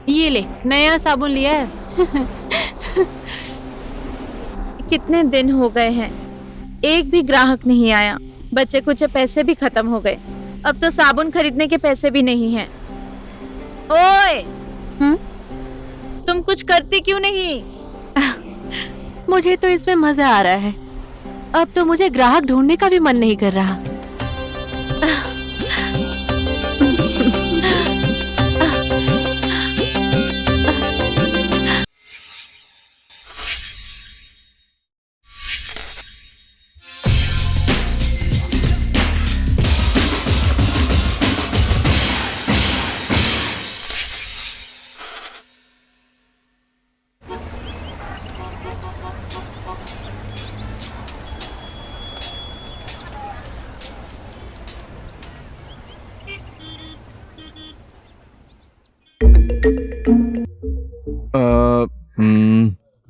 ये ले, नया साबुन लिया है। कितने दिन हो गए हैं, एक भी ग्राहक नहीं आया। बचे कुछ पैसे भी खत्म हो गए। अब तो साबुन खरीदने के पैसे भी नहीं हैं। ओए, तुम कुछ करती क्यों नहीं? मुझे तो इसमें मजा आ रहा है। अब तो मुझे ग्राहक ढूंढने का भी मन नहीं कर रहा।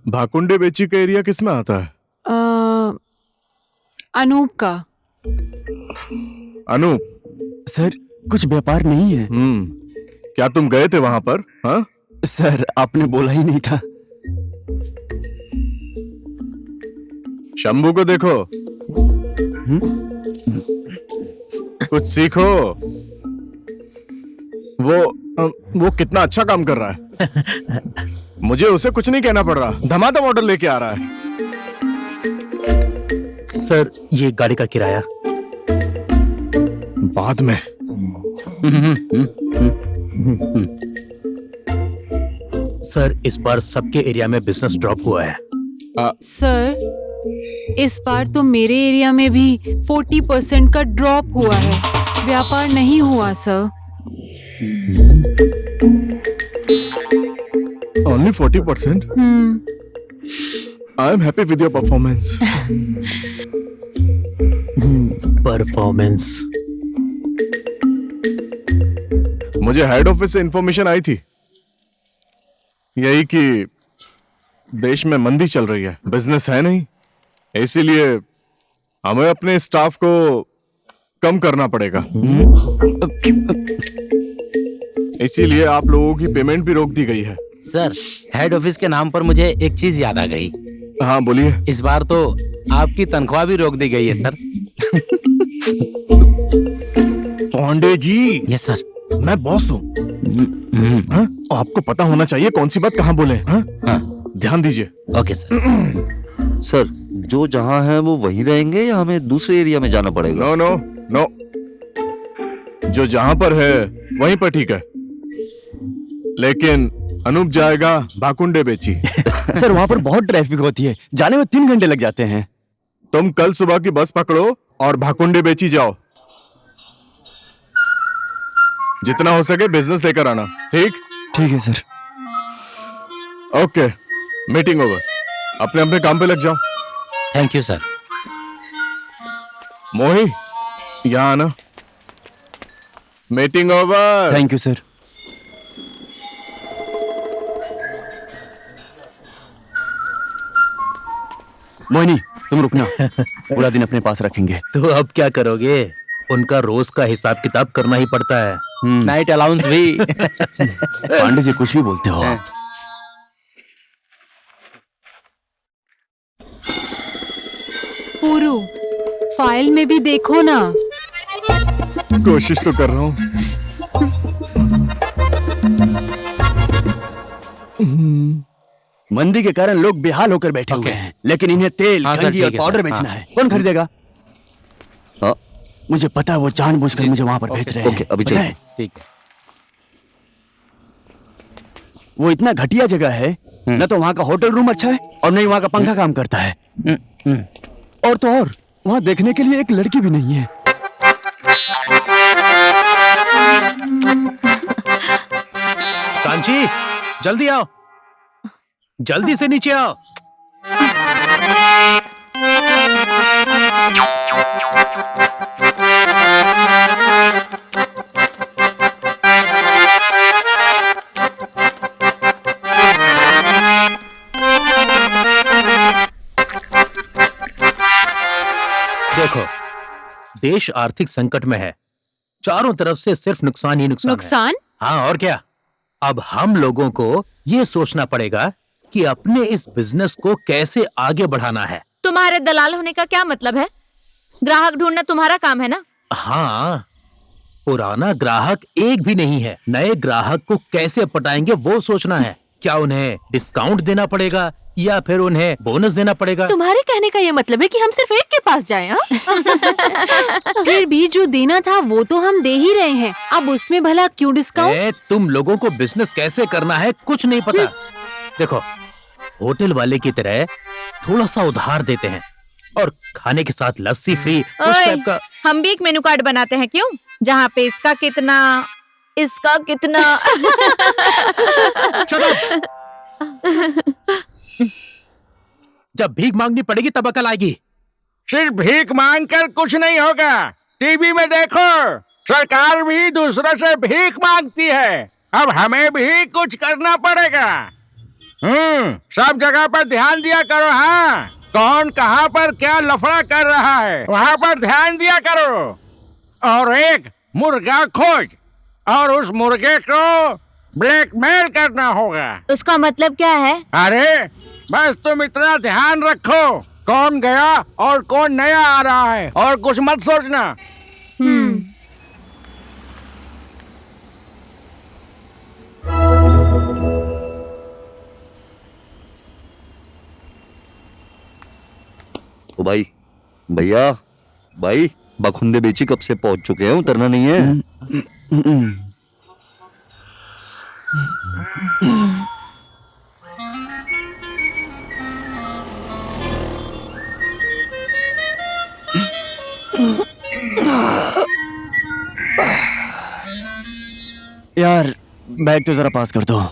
भाकुंडे बेची का एरिया किस में आता है? अनूप का। अनूप सर, कुछ व्यापार नहीं है। क्या तुम गए थे वहां पर? हाँ सर, आपने बोला ही नहीं था। शंभू को देखो, कुछ सीखो। वो कितना अच्छा काम कर रहा है। मुझे उसे कुछ नहीं कहना पड़ रहा, धमाधम ऑर्डर लेके आ रहा है। सर, ये गाड़ी का किराया। बाद में। सर, इस बार सबके एरिया में बिजनेस ड्रॉप हुआ है। सर, इस बार तो मेरे एरिया में भी 40% का ड्रॉप हुआ है। व्यापार नहीं हुआ sir. Only 40%? I am happy with your performance. Performance. मुझे हेड ऑफिस से इंफॉर्मेशन आई थी, यही कि देश में मंदी चल रही है, बिजनेस है नहीं, इसीलिए हमें अपने स्टाफ को कम करना पड़ेगा। इसीलिए आप लोगों की पेमेंट भी रोक दी गई है। सर, हेड ऑफिस के नाम पर मुझे एक चीज याद आ गई। हाँ बोलिए। इस बार तो आपकी तनख्वाह भी रोक दी गई है sir. Pandey ji. Yes sir. मैं बॉस हूँ। आपको पता होना चाहिए कौन सी बात कहाँ बोले। हाँ? ध्यान दीजिए। Okay sir. सर, जो जहाँ है वो वहीं रहेंगे या हमें दूसरे एरिया में जाना पड़ेगा? नो नो नो, जो जहाँ पर है वहीं पर ठीक है, लेकिन अनूप जाएगा भाकुंडे बेची। सर, वहाँ पर बहुत ट्रैफिक होती है, जाने में 3 घंटे लग जाते हैं। तुम कल सुबह की बस पकड़ो और भाकुंडे बेची जाओ। जितना हो सके बिजनेस लेकर आना। ठीक? ठीक है सर। Okay, meeting over. अपने अपने काम पे लग जाओ। Thank you sir. मोही, यहाँ आना। Meeting over. Thank you sir. Mohini, तुम रुकना। पूरा दिन अपने पास रखेंगे। तो अब क्या करोगे? उनका रोज का हिसाब किताब करना ही पड़ता है। नाइट अलाउंस भी। पांडे जी, कुछ भी बोलते हो आप। पूरू, फाइल में भी देखो ना। कोशिश तो कर रहा हूँ। मंदी के कारण लोग बेहाल होकर बैठे हुए हैं, लेकिन इन्हें तेल, कंघी और पाउडर बेचना है। कौन खरीदेगा? मुझे पता है वो जानबूझकर मुझे वहां पर भेज रहे हैं। ओके, अभी चलिए। ठीक है। वो इतना घटिया जगह है, न तो वहाँ का होटल रूम अच्छा है और न ही वहाँ का पंखा काम करता है। और तो और वहाँ देखने के लिए एक लड़की भी नहीं है। कांची, जल्दी आओ, जल्दी से नीचे आओ। देखो, देश आर्थिक संकट में है, चारों तरफ से सिर्फ नुकसान ही नुकसान नुकसान? है। हाँ, और क्या। अब हम लोगों को ये सोचना पड़ेगा कि अपने इस बिजनेस को कैसे आगे बढ़ाना है। तुम्हारे दलाल होने का क्या मतलब है? ग्राहक ढूंढना तुम्हारा काम है ना। हाँ, पुराना ग्राहक एक भी नहीं है। नए ग्राहक को कैसे पटाएंगे वो सोचना है। क्या उन्हें डिस्काउंट देना पड़ेगा या फिर उन्हें बोनस देना पड़ेगा? तुम्हारे कहने का ये मतलब है कि हम सिर्फ एक के पास जाएं, हाँ? फिर भी जो देना था वो तो हम दे ही रहे हैं, अब उसमें भला क्यों डिस्काउंट? तुम लोगों को बिजनेस कैसे करना है कुछ नहीं पता। देखो, होटल वाले की तरह थोड़ा सा उधार देते हैं और खाने के साथ लस्सी फ्री, उस ओए, टाइप का। हम भी एक मेनू कार्ड बनाते हैं, क्यों? जहाँ पे इसका कितना, इसका कितना। जब भीख मांगनी पड़ेगी तब अकल आएगी। सिर्फ भीख मांग कर कुछ नहीं होगा। टीवी में देखो, सरकार भी दूसरों से भीख मांगती है। अब हमें भी कुछ करना पड़ेगा। सब जगह पर ध्यान दिया करो। हाँ, कौन कहाँ पर क्या लफड़ा कर रहा है वहाँ पर ध्यान दिया करो। और एक मुर्गा खोज और उस मुर्गे को ब्लैकमेल करना होगा। उसका मतलब क्या है? अरे बस तुम इतना ध्यान रखो, कौन गया और कौन नया आ रहा है, और कुछ मत सोचना। ओ भाई, भैया, भाई बखुंदे बेची कब से पहुंच चुके हैं, उतरना नहीं है? यार बैग तो जरा पास कर दो।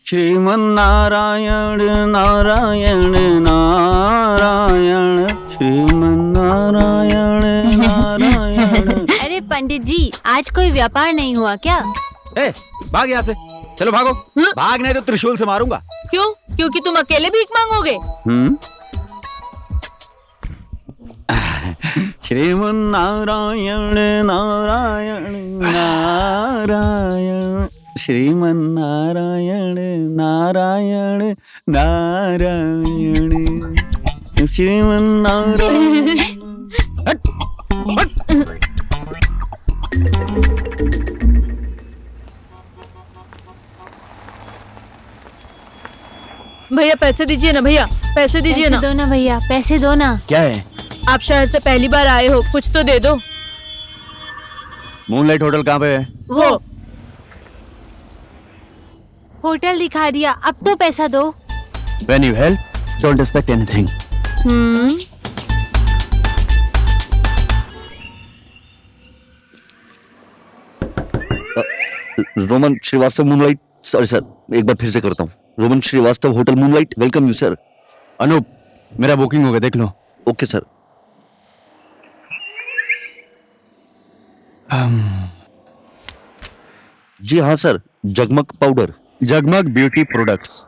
श्रीमन नारायण नारायण नारायण, श्रीमन नारायण नारायण। अरे पंडित जी, आज कोई व्यापार नहीं हुआ क्या? ए, भाग यहाँ से, चलो भागो। भाग नहीं तो त्रिशूल से मारूंगा। क्यों? क्योंकि तुम अकेले भीख मांगोगे? श्रीमन नारायण नारायण नारायण, श्रीमन नारायण नारायण नारायण, श्रीमन नारायण। भैया पैसे दीजिए ना, भैया पैसे दीजिए पैसे ना। दो ना भैया, पैसे दो ना। क्या है? आप शहर से पहली बार आए हो, कुछ तो दे दो। मूनलाइट होटल कहाँ पे है? वो होटल दिखा दिया, अब तो पैसा दो। When you help, don't expect anything. Roman Srivastava Moonlight, sorry sir, एक बार फिर से करता हूँ। Roman Srivastava hotel Moonlight, welcome you sir. Anoop, मेरा बुकिंग हो गया, देख लो। Okay sir. जी हाँ सर, जगमग पाउडर। जगमग ब्यूटी प्रोडक्ट्स।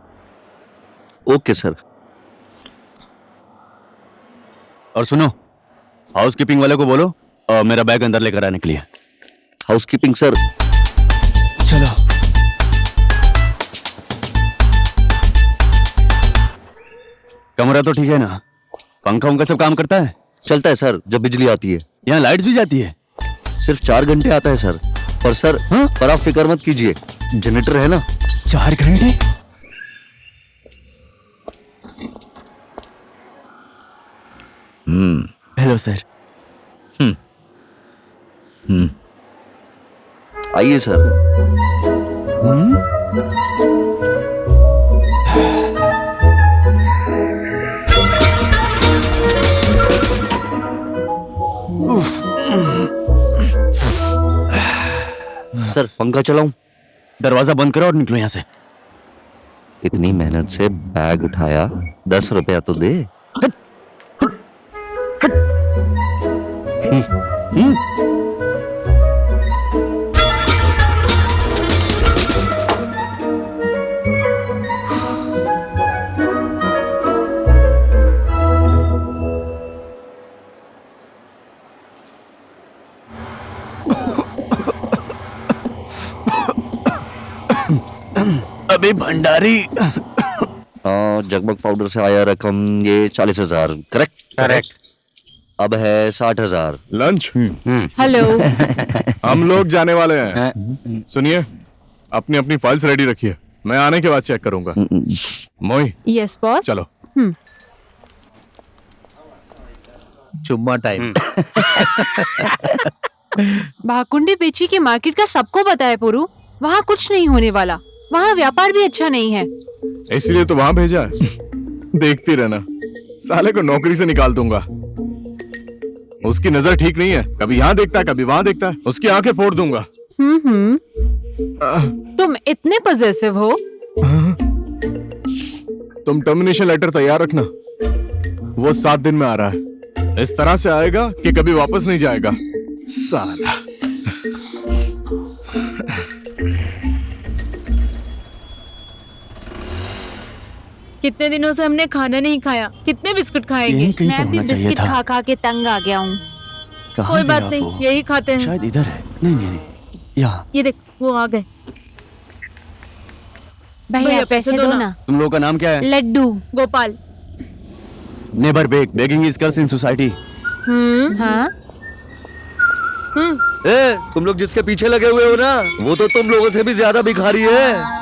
Okay sir. और सुनो, हाउसकीपिंग वाले को बोलो मेरा बैग अंदर लेकर आने के लिए। Housekeeping sir. चलो। कमरा तो ठीक है ना? पंखा उनका सब काम करता है? चलता है सर, जब बिजली आती है। यहाँ लाइट्स भी जाती है? सिर्फ 4 घंटे आता है सर। पर सर, हाँ? पर आप फिक्र मत कीजिए, जनरेटर है ना। 4 घंटे? Hello sir. आइए सर। सर, पंखा चलाऊं? दरवाजा बंद करो और निकलो यहाँ से। इतनी मेहनत से बैग उठाया, 10 रुपया तो दे। अभी भंडारी। हाँ, जगमग पाउडर से आया रकम ये 40,000, करेक्ट? करेक्ट। अब है 60,000। Lunch hello. हम लोग जाने वाले हैं। सुनिए, अपनी अपनी फाइल्स रेडी रखिए, मैं आने के बाद चेक करूंगा। मोई, यस बॉस। चलो। चुम्मा टाइम। भाकुंडे बेची के मार्केट का सबको पता है पुरु, वहाँ कुछ नहीं होने वाला, वहाँ व्यापार भी अच्छा नहीं है। इसीलिए तो वहां भेजा है। देखती रहना, साले को नौकरी से निकाल दूंगा। उसकी नजर ठीक नहीं है, कभी यहाँ देखता है कभी वहां देखता है, उसकी आंखें फोड़ दूंगा। तुम इतने पजेसिव हो। तुम टर्मिनेशन लेटर तैयार रखना, वो 7 दिन में आ रहा है। इस तरह से आएगा कि कभी वापस नहीं जाएगा साला। कितने दिनों से हमने खाना नहीं खाया, कितने बिस्कुट खाएंगे? यहीं कहीं मैं पर भी होना चाहिए बिस्किट था। खा खा के तंग आ गया हूँ। कहाँ कोई गया बात नहीं, वो? यही खाते हैं। शायद इधर है। नहीं नहीं नहीं, यहाँ। ये देख, वो आ गए। भैया पैसे दो ना। तुम लोगों का नाम क्या है? Laddu. Gopal. Never beg, begging is curse in society. हाँ ए, तुम लोग जिसके पीछे लगे हुए हो ना, वो तो तुम लोगों से भी ज्यादा भिखारी है।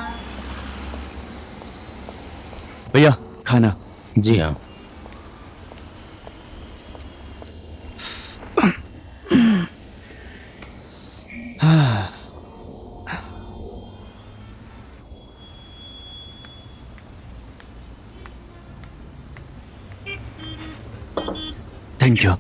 भैया खाना। जी हाँ। Thank you.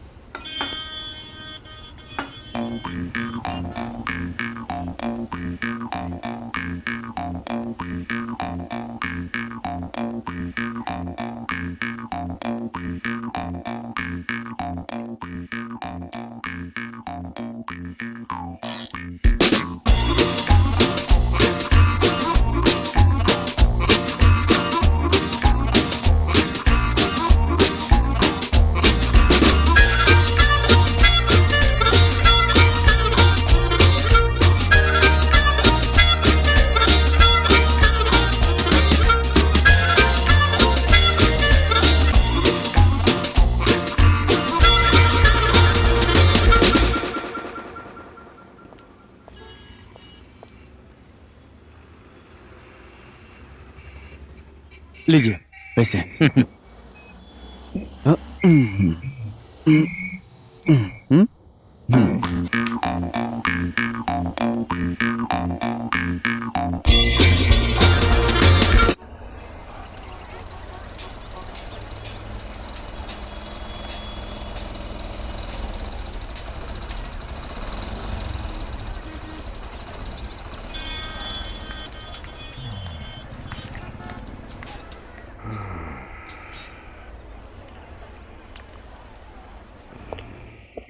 लीजिए पैसे।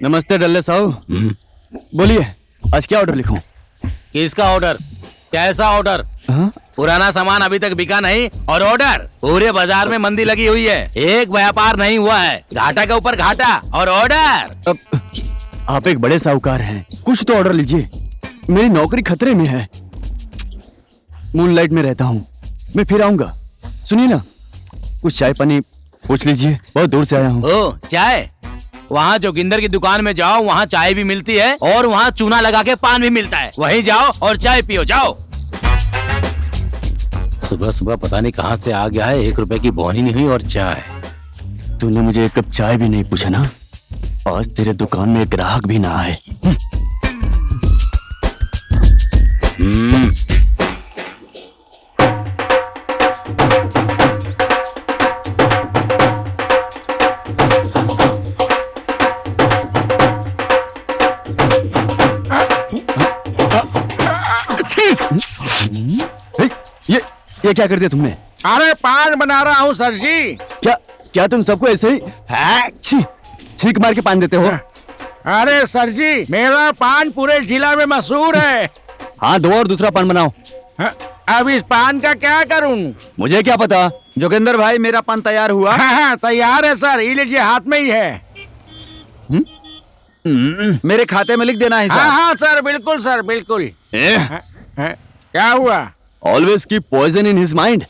नमस्ते डल्ले साहब, बोलिए आज क्या ऑर्डर लिखूं? किसका ऑर्डर? कैसा ऑर्डर? पुराना सामान अभी तक बिका नहीं और ऑर्डर? पूरे बाजार में मंदी लगी हुई है, एक व्यापार नहीं हुआ है, घाटा के ऊपर घाटा और ऑर्डर। अब आप एक बड़े साहूकार हैं, कुछ तो ऑर्डर लीजिए। मेरी नौकरी खतरे में है। मूनलाइट में रहता हूँ, मैं फिर आऊंगा। सुनिए ना, कुछ चाय पानी पूछ लीजिए, बहुत दूर से आया हूँ। ओ चाय? वहाँ जोगिंदर की दुकान में जाओ, वहाँ चाय भी मिलती है और वहाँ चूना लगा के पान भी मिलता है। वहीं जाओ और चाय पियो, जाओ। सुबह सुबह पता नहीं कहाँ से आ गया है, 1 रुपए की बोनी नहीं हुई और चाय। तूने मुझे एक कप चाय भी नहीं पूछा ना, आज तेरे दुकान में एक ग्राहक भी ना आए। ये क्या कर दिया तुमने? अरे पान बना रहा हूँ सर जी। क्या क्या तुम सबको ऐसे ही छींक मार के पान देते हो? अरे सर जी, मेरा पान पूरे जिला में मशहूर है। हाँ, दो और दूसरा पान बनाओ। हाँ, अब इस पान का क्या करूं? मुझे क्या पता, जोगिंदर भाई मेरा पान तैयार हुआ। हाँ, तैयार है सर, ये लीजिए, हाथ में ही है। मेरे खाते में लिख देना है हाँ हाँ सर, बिल्कुल सर, बिल्कुल। क्या हुआ? Always keep poison in his mind.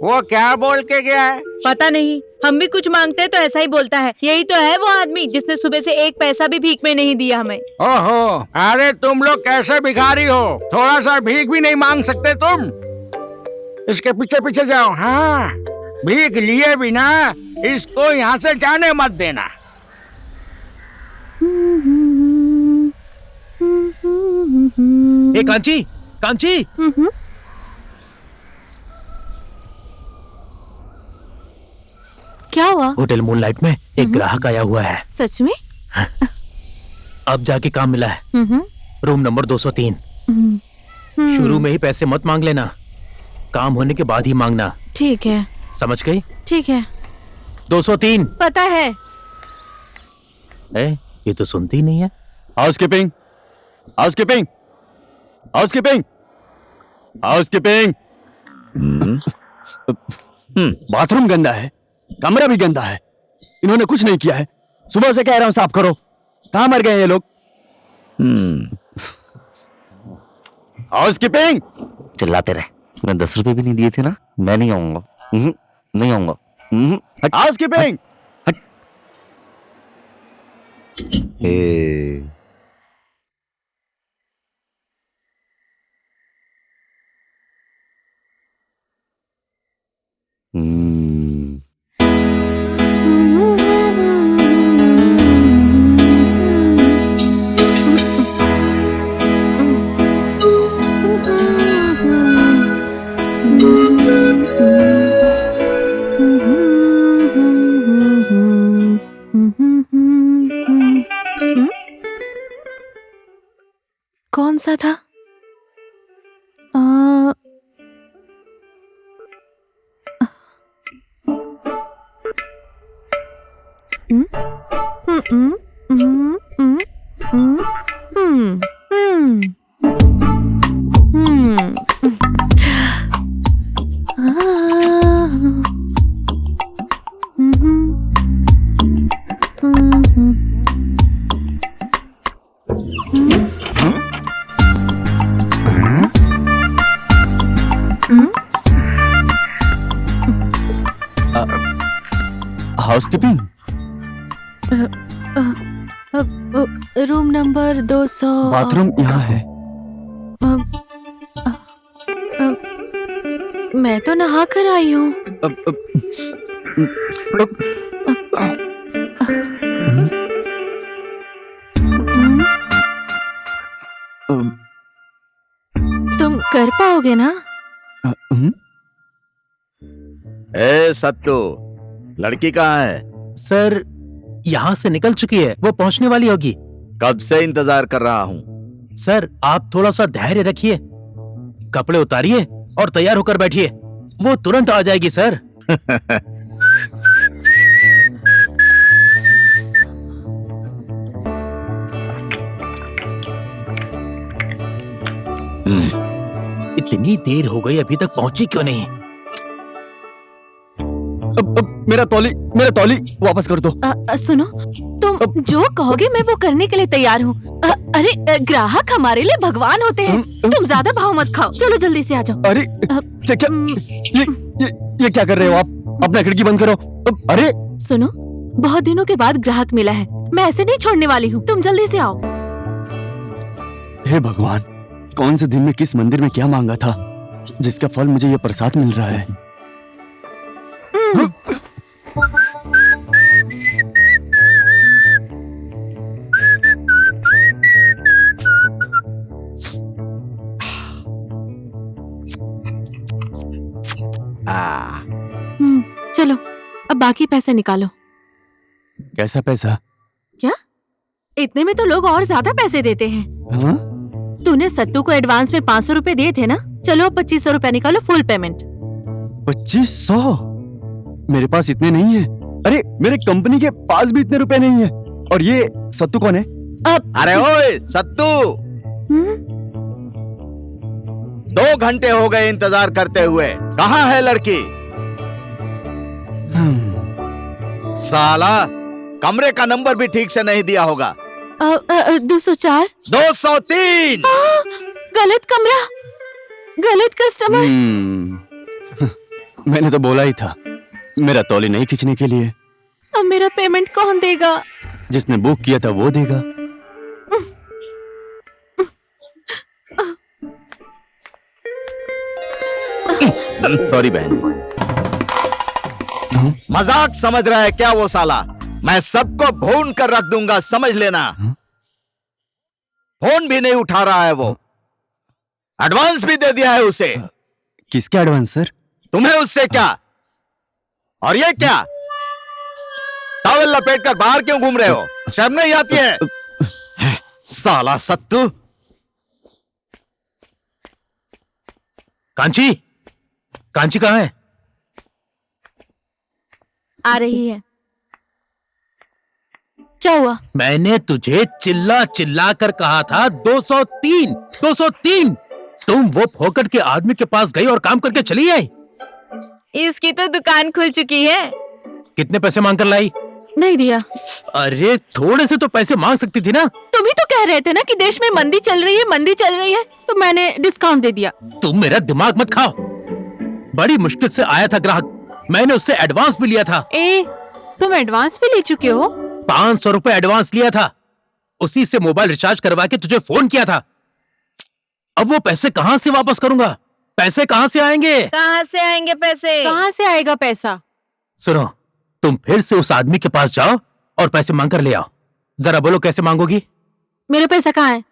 वो क्या बोल के गया है? पता नहीं, हम भी कुछ मांगते हैं तो ऐसा ही बोलता है। यही तो है वो आदमी जिसने सुबह से एक पैसा भी भीख में नहीं दिया हमें। ओहो, अरे तुम लोग कैसे भिखारी हो, थोड़ा सा भीख भी नहीं मांग सकते तुम? इसके पीछे पीछे जाओ। हाँ, भीख लिए बिना इसको यहाँ से जाने मत देना। ए कांची, कांची, क्या हुआ? होटल मूनलाइट में एक ग्राहक आया हुआ है। सच में? अब जाके काम मिला है, रूम नंबर 203। शुरू में ही पैसे मत मांग लेना, काम होने के बाद ही मांगना। ठीक है। समझ गई? ठीक है। 203। पता है। ये तो सुनती नहीं है। Housekeeping, housekeeping, housekeeping, housekeeping. Bathroom गंदा है, कमरा भी गंदा है। इन्होंने कुछ नहीं किया है, सुबह से कह रहा हूं साफ करो। कहां मर गए ये लोग? हाउसकीपिंग। चिल्लाते रहे। तुम्हें 10 रुपए भी नहीं दिए थे ना? मैं नहीं आऊंगा। नहीं आऊंगा। हाउसकीपिंग। कौन सा था? हाउसकीपिंग। Room number 200। बाथरूम यहाँ है। मैं तो नहा कर आई हूँ। तुम कर पाओगे ना? ए सत्तू, लड़की कहाँ है? सर, यहाँ से निकल चुकी है, वो पहुँचने वाली होगी। कब से इंतजार कर रहा हूँ। सर, आप थोड़ा सा धैर्य रखिए, कपड़े उतारिए और तैयार होकर बैठिए, वो तुरंत आ जाएगी सर। इतनी देर हो गई, अभी तक पहुंची क्यों नहीं? मेरा तौली वापस कर दो। सुनो, तुम जो कहोगे मैं वो करने के लिए तैयार हूँ। अरे ग्राहक हमारे लिए भगवान होते हैं। तुम ज्यादा भाव मत खाओ, चलो जल्दी से आ जाओ। अरे क्या ये क्या कर रहे हो आप? अपना खिड़की बंद करो। अरे सुनो, बहुत दिनों के बाद ग्राहक मिला है, मैं ऐसे नहीं छोड़ने वाली हूँ। तुम जल्दी से आओ। हे भगवान, कौन से दिन में किस मंदिर में क्या मांगा था जिसका फल मुझे ये प्रसाद मिल रहा है। चलो अब बाकी पैसे निकालो। कैसा पैसा? क्या? इतने में तो लोग और ज्यादा पैसे देते हैं। हाँ? तूने सत्तू को एडवांस में 500 रुपए दिए थे ना? चलो 2500 रुपए निकालो, फुल पेमेंट। 2500? मेरे पास इतने नहीं है। अरे मेरे कंपनी के पास भी इतने रुपए नहीं है। और ये सत्तू कौन है? अरे ओए सत्तू, 2 घंटे हो गए इंतजार करते हुए, कहाँ है लड़की? साला कमरे का नंबर भी ठीक से नहीं दिया होगा। 204। 203। गलत कमरा, गलत कस्टमर। मैंने तो बोला ही था मेरा तौली नहीं खींचने के लिए। अब मेरा पेमेंट कौन देगा? जिसने बुक किया था वो देगा। सॉरी बहन। मजाक समझ रहा है क्या वो साला? मैं सबको भून कर रख दूंगा, समझ लेना। फोन भी नहीं उठा रहा है वो। एडवांस भी दे दिया है उसे। किसका एडवांस सर? तुम्हें उससे क्या? और ये क्या टॉवल लपेट कर बाहर क्यों घूम रहे हो? शर्म नहीं आती है? साला सत्तू। कांची, कांची कहाँ है? आ रही है। क्या हुआ? मैंने तुझे चिल्ला चिल्ला कर कहा था 203, 203। तुम वो फोकट के आदमी के पास गई और काम करके चली आई। इसकी तो दुकान खुल चुकी है। कितने पैसे मांग कर लाई? नहीं दिया। अरे थोड़े से तो पैसे मांग सकती थी ना। तुम ही तो कह रहे थे ना कि देश में मंदी चल रही है, मंदी चल रही है, तो मैंने डिस्काउंट दे दिया। तुम मेरा दिमाग मत खाओ। बड़ी मुश्किल से आया था ग्राहक, मैंने उससे एडवांस भी लिया था। तुम एडवांस भी ले चुके हो? 500 रुपए एडवांस लिया था, उसी से मोबाइल रिचार्ज करवा के तुझे फोन किया था। अब वो पैसे कहाँ से वापस करूंगा? पैसे कहाँ से आएंगे? कहाँ से आएंगे पैसे? कहाँ से आएगा पैसा? सुनो, तुम फिर से उस आदमी के पास जाओ और पैसे मांग कर ले आओ। जरा बोलो कैसे मांगोगी? मेरा पैसा कहाँ है?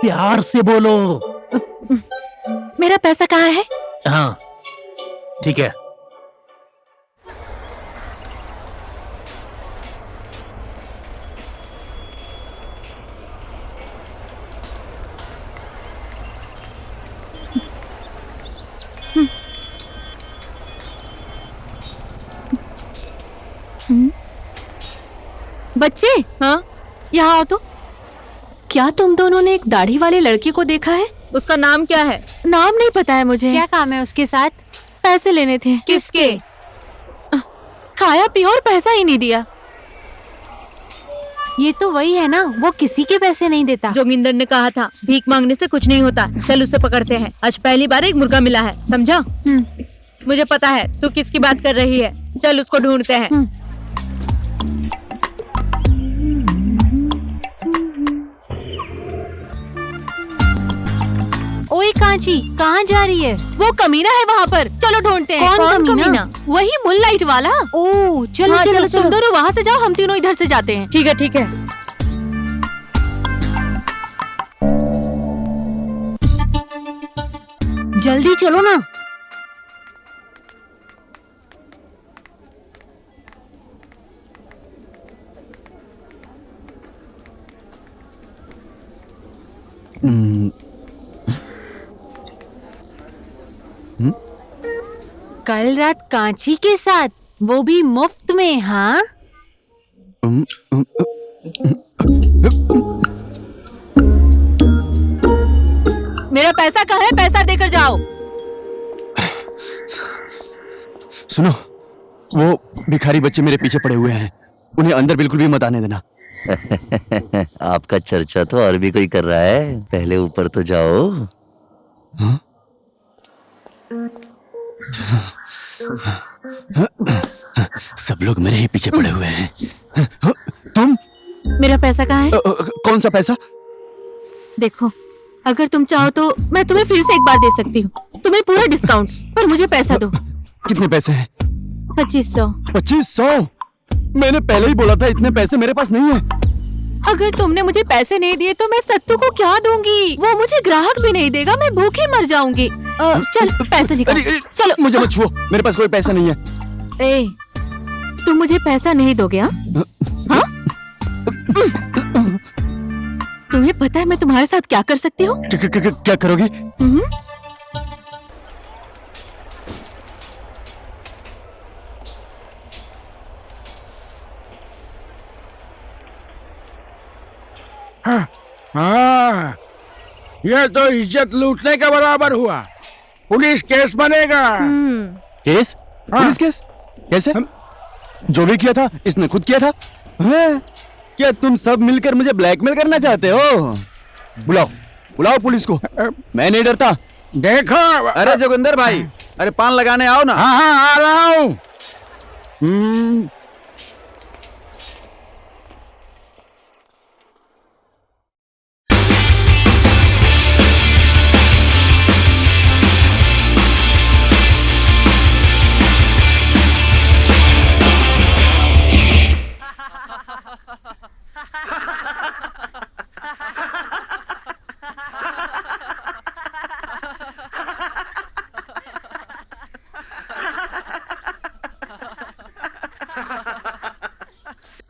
प्यार से बोलो। मेरा पैसा कहाँ है? हाँ ठीक है। बच्चे, हाँ, यहाँ आओ तो। क्या तुम दोनों ने एक दाढ़ी वाले लड़के को देखा है? उसका नाम क्या है? नाम नहीं पता है मुझे। क्या काम है उसके साथ? पैसे लेने थे। किसके? खाया पिया और पैसा ही नहीं दिया। ये तो वही है ना, वो किसी के पैसे नहीं देता। जोगिंदर ने कहा था भीख मांगने से कुछ नहीं होता। चल उसे पकड़ते हैं। आज पहली बार एक मुर्गा मिला है, समझा? मुझे पता है तू किसकी बात कर रही है। चल उसको ढूंढते हैं। ओए कांची, कहाँ जा रही है? वो कमीना है वहाँ पर, चलो ढूंढते हैं। कौन कमीना? वही मूनलाइट वाला। ओह चलो हाँ, चलो तुम दोनों वहाँ से जाओ, हम तीनों इधर से जाते हैं। ठीक है ठीक है। जल्दी चलो ना। कल रात कांची के साथ, वो भी मुफ्त में। हाँ मेरा पैसा कहाँ है? पैसा देकर जाओ। सुनो, वो भिखारी बच्चे मेरे पीछे पड़े हुए हैं, उन्हें अंदर बिल्कुल भी मत आने देना। आपका चर्चा तो और भी कोई कर रहा है, पहले ऊपर तो जाओ। हाँ? सब लोग मेरे ही पीछे पड़े हुए हैं। तुम? मेरा पैसा कहाँ है? कौन सा पैसा? देखो, अगर तुम चाहो तो मैं तुम्हें फिर से एक बार दे सकती हूँ, तुम्हें पूरा डिस्काउंट, पर मुझे पैसा दो। कितने पैसे हैं? 2500। 2500? मैंने पहले ही बोला था इतने पैसे मेरे पास नहीं है। अगर तुमने मुझे पैसे नहीं दिए तो मैं सत्तू को क्या दूंगी? वो मुझे ग्राहक भी नहीं देगा, मैं भूखी मर जाऊंगी। चल पैसे निकाल। चलो। मुझे मत छुओ, मेरे पास कोई पैसा नहीं है। ए, तुम मुझे पैसा नहीं दोगे? हाँ? तुम्हें पता है मैं तुम्हारे साथ क्या कर सकती हूँ? क्या करोगी? हाँ, ये तो इज्जत लूटने के बराबर हुआ। पुलिस केस बनेगा। केस? Police case? कैसे? जो भी किया था इसने खुद किया था। हैं? क्या तुम सब मिलकर मुझे ब्लैकमेल करना चाहते हो? बुलाओ बुलाओ पुलिस को। मैं नहीं डरता। देखो। अरे जोगिंदर भाई, अरे पान लगाने आओ ना। हाँ हाँ, आ रहा हूँ।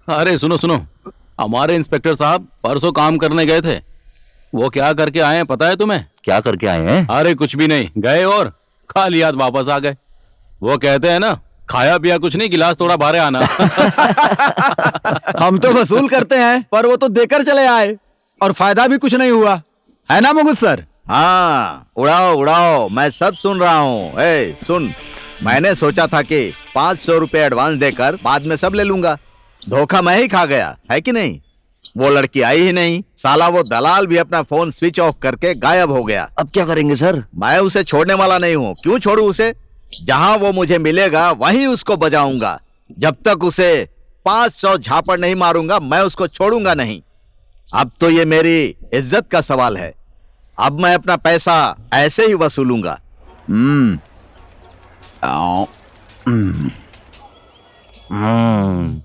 अरे सुनो सुनो, हमारे इंस्पेक्टर साहब परसों काम करने गए थे। वो क्या करके आए हैं पता है तुम्हें? क्या करके आए हैं? अरे कुछ भी नहीं, गए और खाली हाथ वापस आ गए। वो कहते हैं ना, खाया पिया कुछ नहीं, गिलास थोड़ा बाहर आना। हम तो वसूल करते हैं, पर वो तो देकर चले आए और फायदा भी कुछ नहीं हुआ, है ना मुकुंद सर? हाँ, उड़ाओ उड़ाओ, मैं सब सुन रहा हूँ। ए सुन, मैंने सोचा था कि 500 रुपए एडवांस देकर बाद में सब ले लूंगा। धोखा मैं ही खा गया, है कि नहीं? वो लड़की आई ही नहीं, साला वो दलाल भी अपना फोन स्विच ऑफ करके गायब हो गया। अब क्या करेंगे सर? मैं उसे छोड़ने वाला नहीं हूँ। क्यों छोड़ू उसे? जहाँ वो मुझे मिलेगा वहीं उसको बजाऊंगा। जब तक उसे 500 झापड़ नहीं मारूंगा मैं उसको छोड़ूंगा नहीं। अब तो ये मेरी इज्जत का सवाल है। अब मैं अपना पैसा ऐसे ही वसूलूंगा।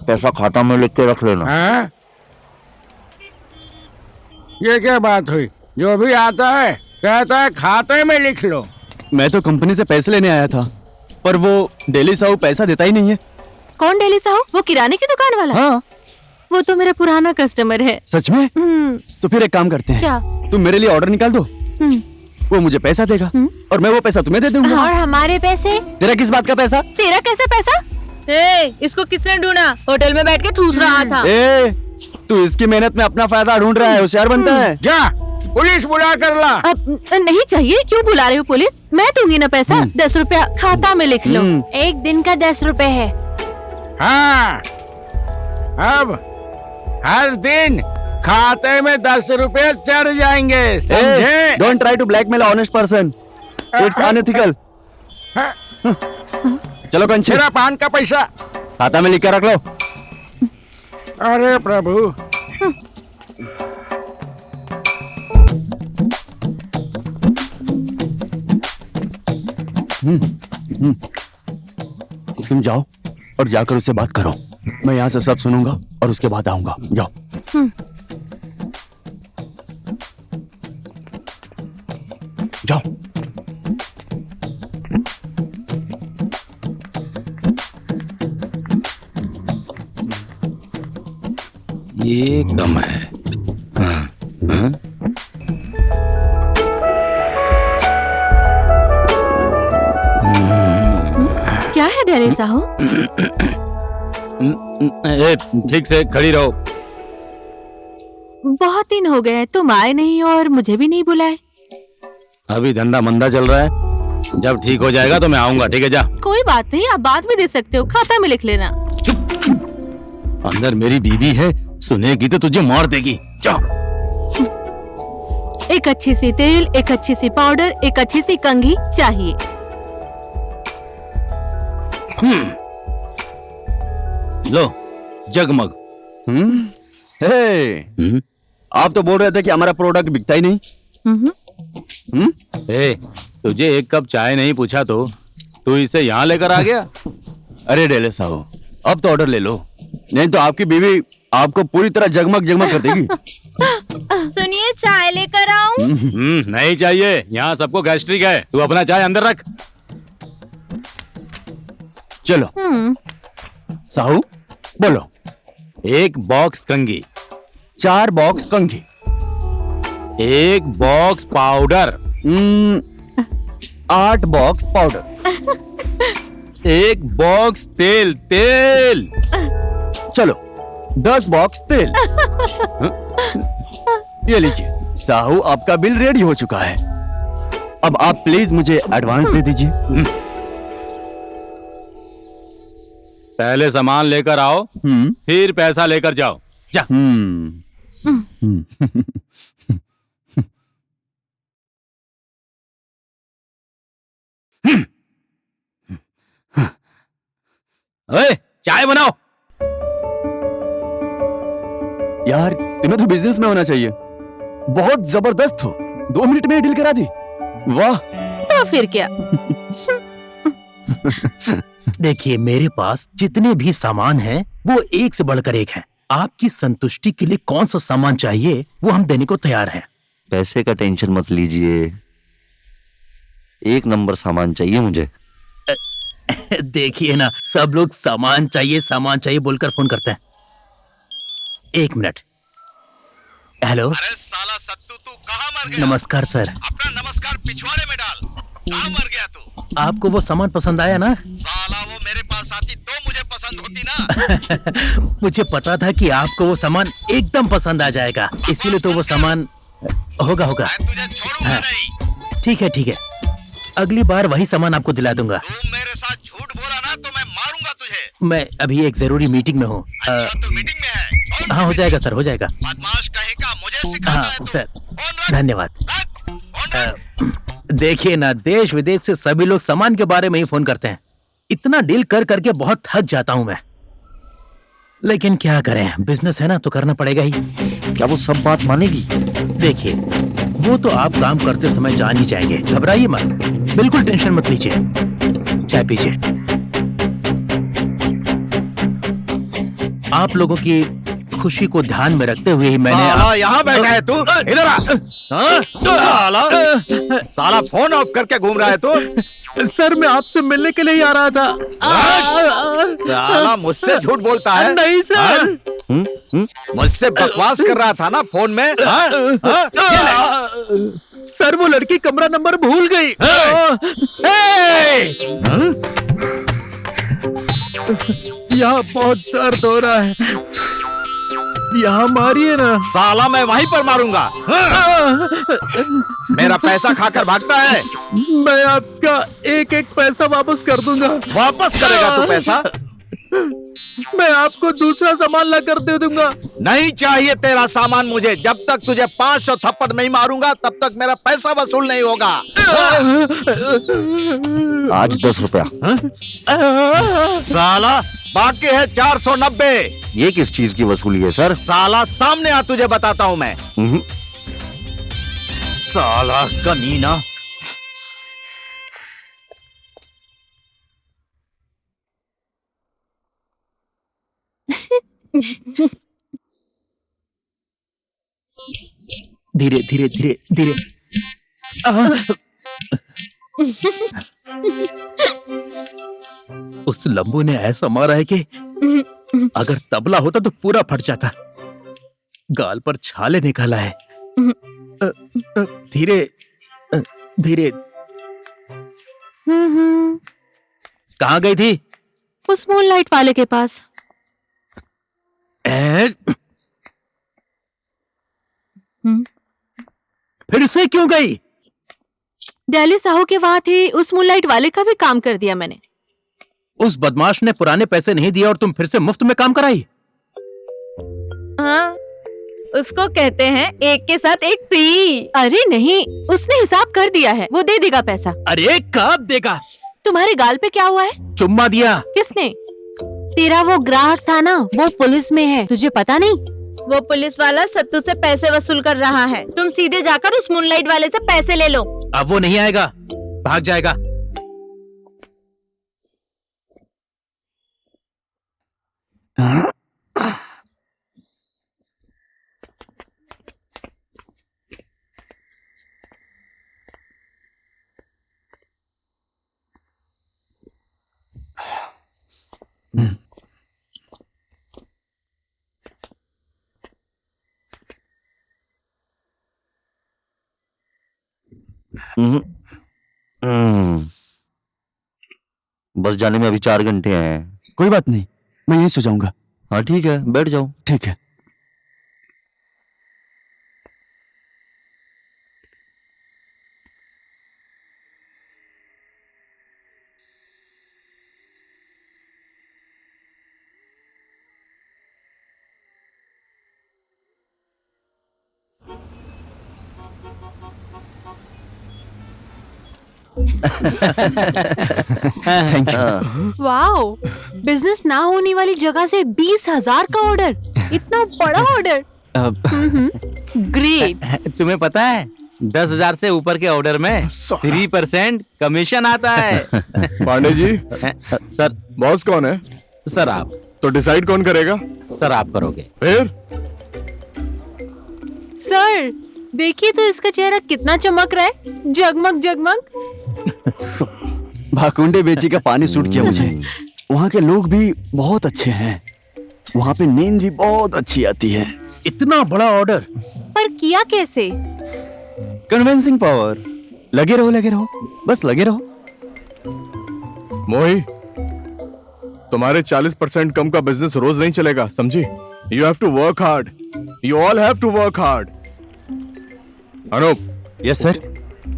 पैसा खाता में लिख के रख लेना। हाँ? ये क्या बात हुई? जो भी आता है कहता है खाते में लिख लो। मैं तो कंपनी से पैसे लेने आया था, पर वो डेली साहू पैसा देता ही नहीं है। कौन डेली साहू? वो किराने की दुकान वाला? हाँ। वो तो मेरा पुराना कस्टमर है। सच में? तो फिर एक काम करते हैं। क्या? तुम मेरे लिए ऑर्डर निकाल दो, वो मुझे पैसा देगा और मैं वो पैसा तुम्हें दे दूंगा। और हमारे पैसे? तेरा किस बात का पैसा? तेरा कैसे पैसा? इसको किसने ढूंढा? होटल में बैठ के ठूस रहा था। तू इसकी मेहनत में अपना फायदा ढूंढ रहा है, होशियार बनता है। जा पुलिस बुला कर ला। अब नहीं चाहिए, क्यों बुला रहे हो पुलिस? मैं दूंगी ना पैसा। 10 रुपया खाता में लिख लो। एक दिन का 10 रुपए है। हाँ, अब हर दिन खाते में 10 रुपए चढ़ जाएंगे, समझे? Don't try to blackmail honest person, it's unethical. चलो कंची, मेरा पान का पैसा खाता में लिख कर रख लो। अरे प्रभु। तुम जाओ और जाकर उससे बात करो। मैं यहाँ से सब सुनूंगा और उसके बाद आऊंगा। जाओ। जाओ। ये कम है। हाँ, हाँ? क्या है डेली साहू? ठीक से खड़ी रहो। बहुत दिन हो गए, तुम आए नहीं और मुझे भी नहीं बुलाए। अभी धंधा मंदा चल रहा है, जब ठीक हो जाएगा तो मैं आऊंगा। ठीक है, जा। कोई बात नहीं, आप बाद में दे सकते हो, खाता में लिख लेना। अंदर मेरी बीवी है, सुनेगी तो तुझे मार देगी। जाओ। एक अच्छी सी तेल, एक अच्छी सी पाउडर, एक अच्छी सी कंघी चाहिए। लो जगमग। आप तो बोल रहे थे कि हमारा प्रोडक्ट बिकता ही नहीं। तुझे एक कप चाय नहीं पूछा तो तू इसे यहाँ लेकर आ गया। अरे डेले साहब, अब तो ऑर्डर ले लो, नहीं तो आपकी बीवी आपको पूरी तरह जगमग जगमग कर देगी। सुनिए, चाय लेकर आऊं? नहीं चाहिए, यहाँ सबको गैस्ट्रिक है। तू अपना चाय अंदर रख। चलो साहू बोलो। 1 बॉक्स कंघी, 4 बॉक्स कंघी, 1 box powder, 8 box powder, 1 box तेल। तेल चलो 10 बॉक्स तेल, ये लीजिए साहू, आपका बिल रेडी हो चुका है। अब आप प्लीज मुझे एडवांस दे दीजिए। पहले सामान लेकर आओ, फिर पैसा लेकर जाओ। जा। ओए, चाय बनाओ। यार तुम्हें तो बिजनेस में होना चाहिए, बहुत जबरदस्त हो, 2 मिनट में डील करा दी। वाह। तो फिर क्या। देखिए, मेरे पास जितने भी सामान हैं वो एक से बढ़कर एक हैं। आपकी संतुष्टि के लिए कौन सा सामान चाहिए वो हम देने को तैयार हैं। पैसे का टेंशन मत लीजिए, 1 नंबर सामान चाहिए मुझे। देखिए ना, सब लोग सामान चाहिए बोलकर फोन करते हैं। 1 मिनट। हेलो। अरे साला सत्तू, तू कहाँ मर गया? नमस्कार सर। अपना नमस्कार पिछवाड़े में डाल। कहाँ मर गया तू? आपको वो सामान पसंद आया ना? साला वो मेरे पास आती तो मुझे पसंद होती ना। मुझे पता था कि आपको वो सामान एकदम पसंद आ जाएगा, इसीलिए तो वो सामान होगा। मैं तुझे छोड़ूंगा नहीं। ठीक है, अगली बार वही सामान आपको दिला दूंगा। तू मेरे साथ झूठ बोला ना तो मैं मारूंगा तुझे। मैं अभी एक जरूरी मीटिंग में हूँ। अच्छा, तो मीटिंग में है? हाँ, हो जाएगा सर, हो जाएगा। बदमाश कहेगा, मुझे सिखाता हाँ है तू। सर, फोन रख। धन्यवाद। फोन रख। देखिए ना, देश विदेश से सभी लोग सामान के बारे में ही फोन करते हैं। इतना डील कर करके बहुत थक जाता हूं मैं, लेकिन क्या करें, बिजनेस है ना तो करना पड़ेगा ही। क्या वो सब बात मानेगी? देखिए, वो तो आप काम करते समय जान ही जाएंगे, घबराइए मत, बिल्कुल टेंशन मत लीजिए। चाय पीजिए। आप लोगों की खुशी को ध्यान में रखते हुए ही मैंने साला यहाँ बैठा है तू, इधर आ। हाँ? साला फोन ऑफ करके घूम रहा है तू। सर, मैं आपसे मिलने के लिए ही आ रहा था। साला मुझसे झूठ बोलता है। नहीं सर। मुझसे बकवास कर रहा था ना फोन में। सर, वो लड़की कमरा नंबर भूल गई। यहाँ बहुत दर्द हो रहा है, यहाँ मारिए ना। साला मैं वहीं पर मारूंगा। मेरा पैसा खाकर भागता है। मैं आपका एक एक पैसा वापस कर दूंगा। वापस करेगा तू पैसा? मैं आपको दूसरा सामान ला कर दे दूंगा। नहीं चाहिए तेरा सामान मुझे। जब तक तुझे 500 थप्पड़ नहीं मारूंगा तब तक मेरा पैसा वसूल नहीं होगा। आज 10 रुपया। साला बाकी है 490। ये किस चीज की वसूली है सर? साला सामने आ, तुझे बताता हूं मैं। साला कमीना। धीरे धीरे धीरे धीरे। उस लंबू ने ऐसा मारा है कि अगर तबला होता तो पूरा फट जाता। गाल पर छाले निकाला है। धीरे धीरे। कहाँ गई थी? उस मूनलाइट वाले के पास। फिर से क्यों गई? दिल्ली साहू के वहां थी, उस मूनलाइट वाले का भी काम कर दिया मैंने। उस बदमाश ने पुराने पैसे नहीं दिए और तुम फिर से मुफ्त में काम कराई। हाँ, उसको कहते हैं एक के साथ एक फ्री। अरे नहीं, उसने हिसाब कर दिया है, वो दे देगा पैसा। अरे कब देगा? तुम्हारे गाल पे क्या हुआ है? चुम्मा दिया। किसने? तेरा वो ग्राहक था ना, वो पुलिस में है, तुझे पता नहीं? वो पुलिस वाला सत्तू से पैसे वसूल कर रहा है। तुम सीधे जाकर उस मूनलाइट वाले से पैसे ले लो। अब वो नहीं आएगा, भाग जाएगा। बस जाने में अभी 4 घंटे हैं। कोई बात नहीं, मैं यहीं सो जाऊंगा। हाँ ठीक है, बैठ जाओ। ठीक है। Thank you. वाओ, बिजनेस ना होने वाली जगह से 20,000 का ऑर्डर, इतना बड़ा ऑर्डर। ग्रेट। तुम्हें पता है 10,000 से ऊपर के ऑर्डर में 3% कमीशन आता है। पांडे जी, सर। बॉस कौन है? सर आप। तो डिसाइड कौन करेगा? सर आप करोगे। फिर सर देखिए तो इसका चेहरा कितना चमक रहा है, जगमग जगमग। भाकुंडे बेची का पानी सूट किया मुझे। वहाँ के लोग भी बहुत अच्छे हैं, वहाँ पे नींद भी बहुत अच्छी आती है। इतना बड़ा ऑर्डर पर किया कैसे? Convincing power. लगे रहो, बस लगे रहो। मोही, तुम्हारे 40% कम का बिजनेस रोज नहीं चलेगा, समझी? You have to work hard, you all have to work hard. Anoop. Yes sir.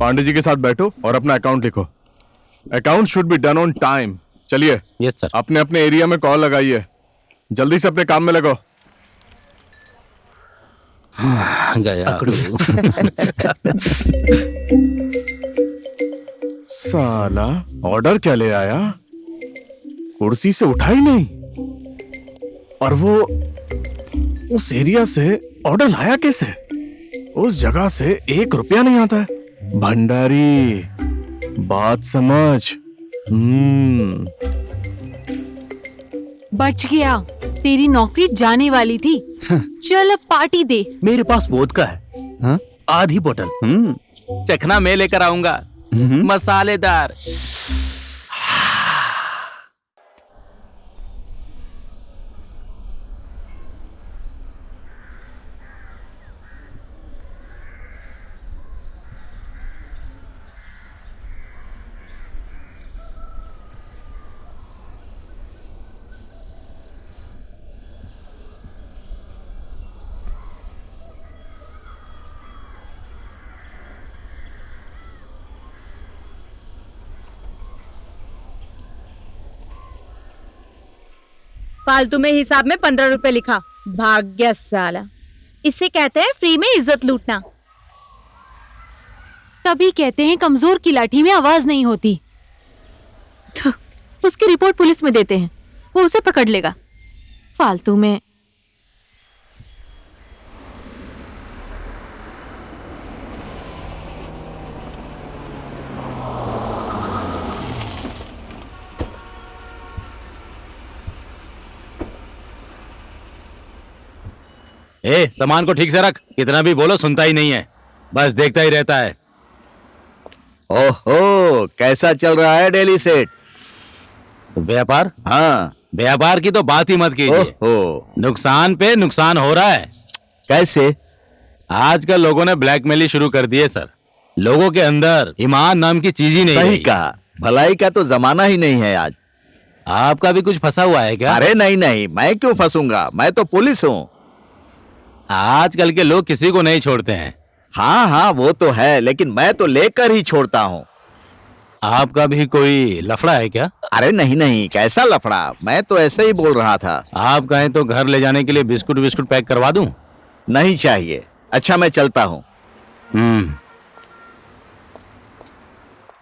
Pandey ji के साथ बैठो और अपना अकाउंट लिखो। Account should be done on time. चलिए। Yes sir. अपने अपने एरिया में कॉल लगाइए, जल्दी से अपने काम में लगो। गया। साला ऑर्डर क्या ले आया, कुर्सी से उठा ही नहीं, और वो उस एरिया से ऑर्डर लाया कैसे? उस जगह से 1 रुपया नहीं आता है। भंडारी, बात समझ। बच गया, तेरी नौकरी जाने वाली थी। चल अब पार्टी दे। मेरे पास वोदका है। हाँ? आधी बोतल। चखना मैं लेकर आऊंगा, मसालेदार। फालतू में हिसाब में 15 रुपए लिखा। भाग्य साला। इसे कहते हैं फ्री में इज्जत लूटना। तभी कहते हैं कमजोर की लाठी में आवाज नहीं होती। उसकी रिपोर्ट पुलिस में देते हैं, वो उसे पकड़ लेगा। फालतू में। ए, सामान को ठीक से रख। कितना भी बोलो सुनता ही नहीं है, बस देखता ही रहता है। ओहो, कैसा चल रहा है डेली सेट? व्यापार? हाँ। व्यापार की तो बात ही मत कीजिए। ओहो, नुकसान पे नुकसान हो रहा है। कैसे? आजकल लोगों ने ब्लैकमेल शुरू कर दिए सर। लोगों के अंदर ईमान नाम की चीज ही नहीं सही रही। कहा, भलाई का तो जमाना ही नहीं है आज। आपका भी कुछ फंसा हुआ है क्या? अरे नहीं, मैं क्यों फंसूंगा, मैं तो पुलिस हूँ। आजकल के लोग किसी को नहीं छोड़ते हैं। हाँ, वो तो है, लेकिन मैं तो लेकर ही छोड़ता हूँ। आपका भी कोई लफड़ा है क्या? अरे नहीं, कैसा लफड़ा, मैं तो ऐसे ही बोल रहा था। आप कहें तो घर ले जाने के लिए बिस्कुट पैक करवा दूं? नहीं चाहिए। अच्छा, मैं चलता हूँ।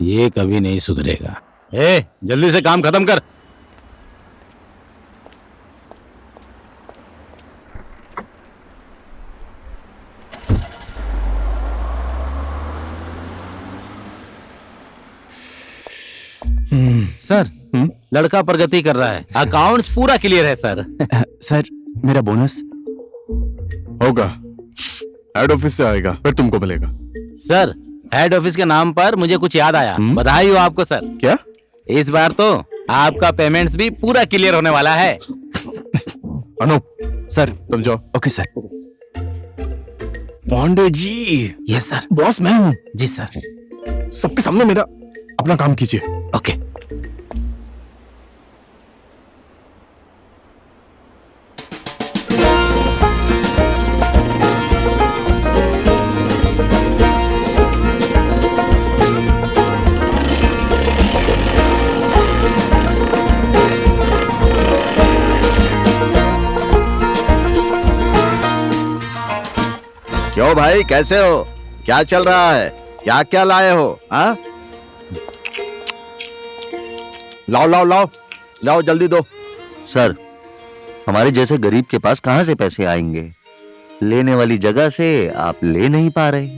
ये कभी नहीं सुधरेगा। जल्दी से काम खत्म कर। सर, लड़का प्रगति कर रहा है, अकाउंट्स पूरा क्लियर है सर। सर, मेरा बोनस होगा, हेड ऑफिस से आएगा, फिर तुमको मिलेगा। सर, हेड ऑफिस के नाम पर मुझे कुछ याद आया। बधाई हो आपको सर। क्या? इस बार तो आपका पेमेंट्स भी पूरा क्लियर होने वाला है। अनूप, सर। तुम जाओ। Okay sir. Pandey ji. Yes sir. Boss मैं हूँ। जी सर। सबके सामने मेरा अपना काम कीजिए। ओके। क्यों भाई, कैसे हो? क्या चल रहा है? क्या लाए हो? हाँ? लाओ लाओ लाओ लाओ, जल्दी दो। सर, हमारे जैसे गरीब के पास कहां से पैसे आएंगे? लेने वाली जगह से आप ले नहीं पा रहे।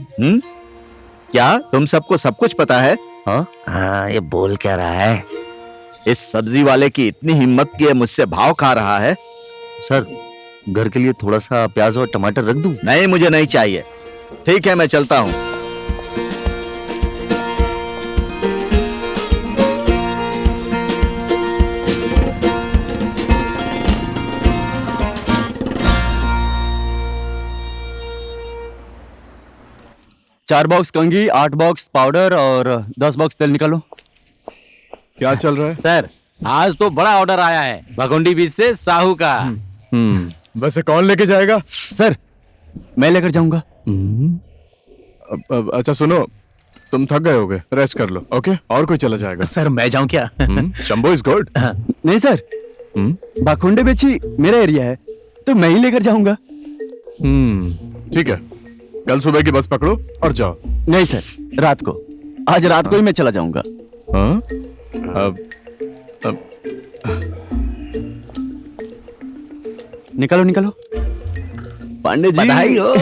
क्या तुम सबको सब कुछ पता है? हाँ, ये बोल क्या रहा है? इस सब्जी वाले की इतनी हिम्मत की है, मुझसे भाव खा रहा है। सर, घर के लिए थोड़ा सा प्याज और टमाटर रख दूं? नहीं, मुझे नहीं चाहिए। ठीक है, मैं चलता हूं। चार बॉक्स कंघी, 8 बॉक्स पाउडर और 10 बॉक्स तेल निकालो। क्या चल रहा है? सर, आज तो बड़ा ऑर्डर आया है भगुंडी बीच से साहू का। वैसे कौन लेके जाएगा? सर, मैं लेकर जाऊंगा। अच्छा सुनो, तुम थक गए होगे, रेस्ट कर लो। ओके, और कोई चला जाएगा? सर मैं जाऊं क्या? Shambhu is good. नहीं सर, बाखुंडे बेची मेरा एरिया है, तो मैं ही लेकर जाऊंगा। ठीक है, कल सुबह की बस पकड़ो और जाओ। नहीं सर, रात को। आज रात को ही मैं चला जाऊंगा। हाँ? अब निकालो निकालो। पांडे जी, बधाई हो।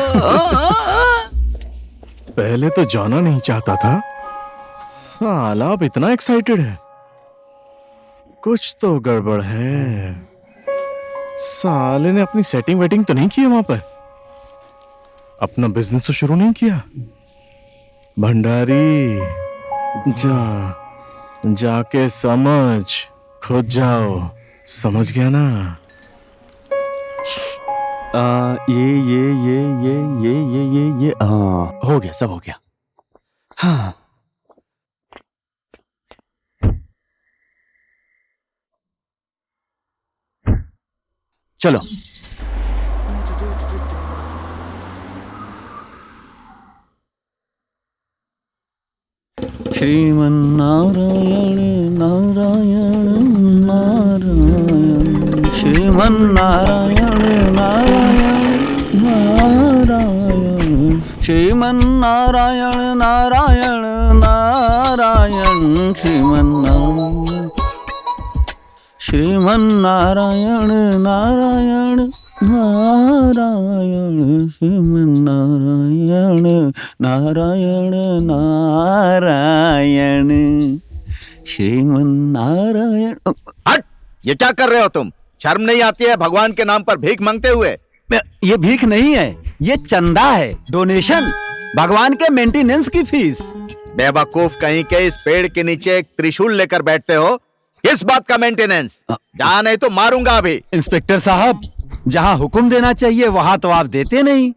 पहले तो जाना नहीं चाहता था, साला अब इतना एक्साइटेड है। कुछ तो गड़बड़ है। साले ने अपनी सेटिंग वेटिंग तो नहीं की है वहां पर? अपना बिजनेस तो शुरू नहीं किया? भंडारी, जाके समझ, खुद जाओ। समझ गया ना? ये हाँ, हो गया, सब हो गया। हाँ, चलो। श्रीमन्नारायण नारायण नारायण, श्रीमन्नारायण नारायण नारायण, श्रीमन्नारायण नारायण नारायण, श्रीमन्नारायण, श्रीमन्नारायण नारायण नारायण, श्रीमन्नारायण नारायण नारायण, श्रीमन्नारायण। हट! ये क्या कर रहे हो तुम? शर्म नहीं आती है भगवान के नाम पर भीख मांगते हुए? ये भीख नहीं है, ये चंदा है, डोनेशन, भगवान के मेंटेनेंस की फीस। बेवकूफ कहीं के, इस पेड़ के नीचे एक त्रिशूल लेकर बैठते हो, किस बात का मेंटेनेंस? जहाँ नहीं तो मारूंगा अभी। इंस्पेक्टर साहब, जहाँ हुक्म देना चाहिए वहाँ तो आप देते नहीं।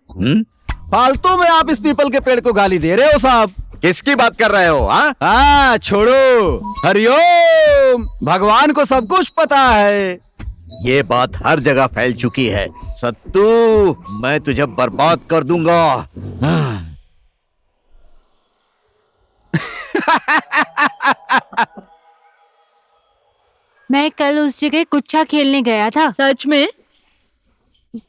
फालतू में आप इस पीपल के पेड़ को गाली दे रहे हो साहब। किसकी बात कर रहे हो? हाँ, छोड़ो। हरिओम, भगवान को सब कुछ पता है। ये बात हर जगह फैल चुकी है। सत्तू, मैं तुझे बर्बाद कर दूंगा। मैं कल उस जगह गुच्छा खेलने गया था, सच में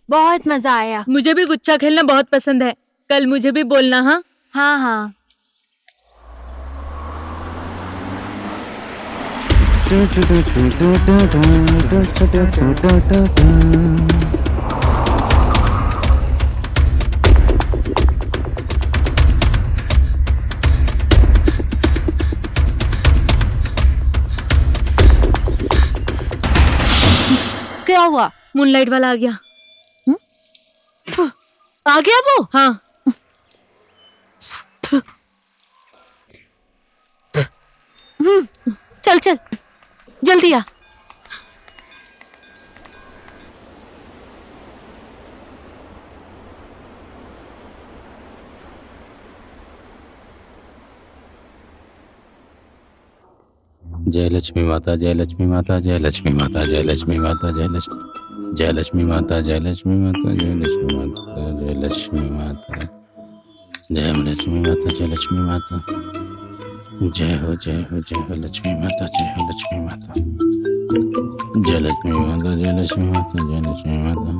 बहुत मजा आया। मुझे भी गुच्छा खेलना बहुत पसंद है। कल मुझे भी बोलना। हाँ हाँ हाँ। क्या हुआ? मूनलाइट वाला आ गया। आ गया वो? हाँ। चल चल, जल्दी आ। जय लक्ष्मी माता, जय लक्ष्मी माता, जय लक्ष्मी माता, जय लक्ष्मी माता, जय लक्ष्मी, जय लक्ष्मी माता, जय लक्ष्मी माता, जय लक्ष्मी माता, जय लक्ष्मी माता, जय लक्ष्मी माता, जय लक्ष्मी माता, जय हो जय हो जय हो लक्ष्मी माता, जय हो लक्ष्मी माता, जय लक्ष्मी माता, जय लक्ष्मी माता, जय लक्ष्मी माता।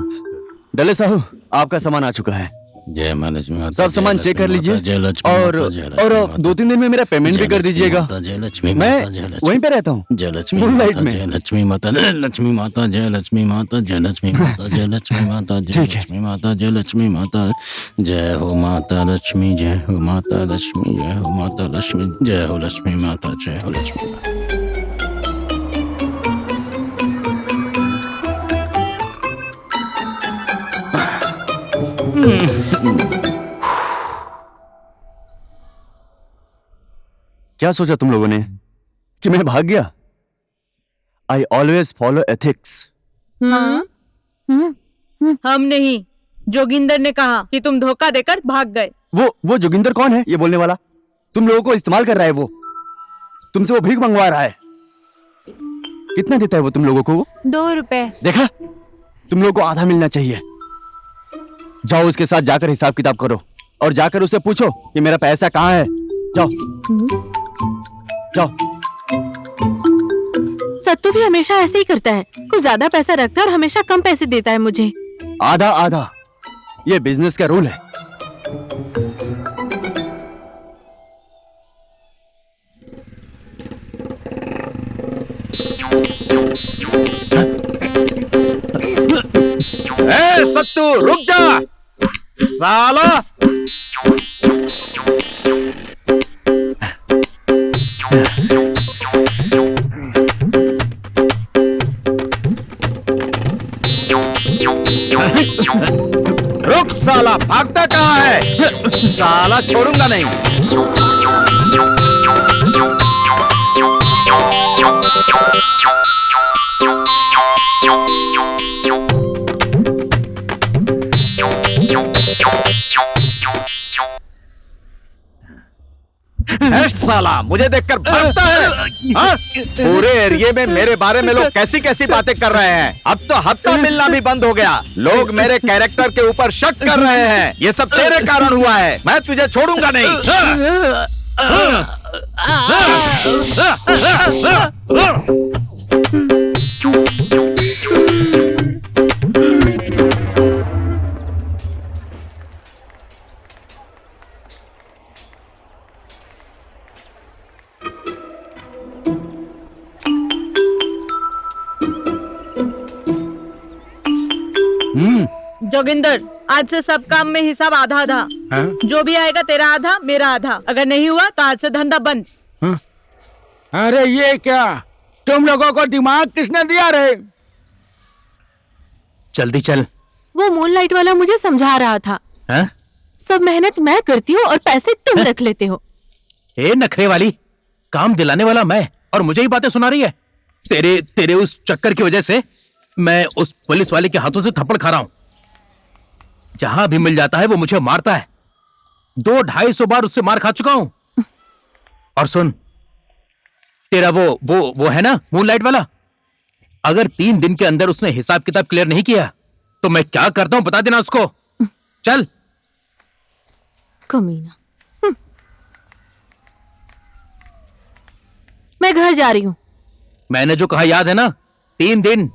डले साहू, आपका सामान आ चुका है। जय मां लक्ष्मी माता, सब सामान जय चेक कर लक्ष्मी लीजिए माता, जय लक्ष्मी और माता, जय लक्ष्मी माता, 2-3 दिन में मेरा पेमेंट भी जय कर लक्ष्मी दीजिएगा। माता, जय लक्ष्मी मैं माता, जय लक्ष्मी वहीं पे रहता हूँ, जय लक्ष्मी मूनलाइट माता, में। जय लक्ष्मी माता, जय लक्ष्मी माता, जय लक्ष्मी माता, जय लक्ष्मी माता, जय लक्ष्मी माता, जय ठीक है। लक्ष्मी माता, जय लक्ष्मी माता, जय हो माता लक्ष्मी, जय हो माता लक्ष्मी, जय हो माता लक्ष्मी, जय हो लक्ष्मी माता, जय हो लक्ष्मी माता। क्या सोचा तुम लोगों ने कि मैं भाग गया? I always follow ethics. हम नहीं, जोगिंदर ने कहा कि तुम धोखा देकर भाग गए। वो जोगिंदर कौन है ये बोलने वाला? तुम लोगों को इस्तेमाल कर रहा है वो। तुमसे वो भीख मंगवा रहा है। कितना देता है वो तुम लोगों को? 2 रुपए। देखा, तुम लोगों को आधा मिलना चाहिए। जाओ उसके साथ जाकर हिसाब किताब करो और जाकर उससे पूछो कि मेरा पैसा कहाँ है। जाओ जाओ। सत्तू भी हमेशा ऐसे ही करता है, कुछ ज्यादा पैसा रखता है और हमेशा कम पैसे देता है मुझे। आधा आधा, ये बिजनेस का रूल है। ए सत्तू रुक जा साला। रुक साला, भागता कहाँ है? साला छोड़ूंगा नहीं। साला मुझे देखकर भागता है। हाँ? पूरे एरिया में मेरे बारे में लोग कैसी कैसी बातें कर रहे हैं। अब तो हफ्ता मिलना भी बंद हो गया। लोग मेरे कैरेक्टर के ऊपर शक कर रहे हैं। ये सब तेरे कारण हुआ है। मैं तुझे छोड़ूंगा नहीं। जोगिंदर, आज से सब काम में हिसाब आधा आधा। जो भी आएगा तेरा आधा, मेरा आधा। अगर नहीं हुआ तो आज से धंधा बंद। अरे ये क्या, तुम लोगों को दिमाग किसने दिया रे? जल्दी चल। वो मूनलाइट वाला मुझे समझा रहा था। हाँ? सब मेहनत मैं करती हूँ और पैसे तुम रख लेते हो। ए नखरे वाली, काम दिलाने वाला मैं और मुझे ही बातें सुना रही है। तेरे उस चक्कर की वजह से मैं उस पुलिस वाले के हाथों से थप्पड़ खा रहा हूं। जहां भी मिल जाता है वो मुझे मारता है। 200-250 बार उससे मार खा चुका हूं। और सुन, तेरा वो है ना मूनलाइट वाला, अगर 3 दिन के अंदर उसने हिसाब किताब क्लियर नहीं किया तो मैं क्या करता हूं बता देना उसको। चल। कमीना। मैं घर जा रही हूँ। मैंने जो कहा याद है ना, 3 दिन।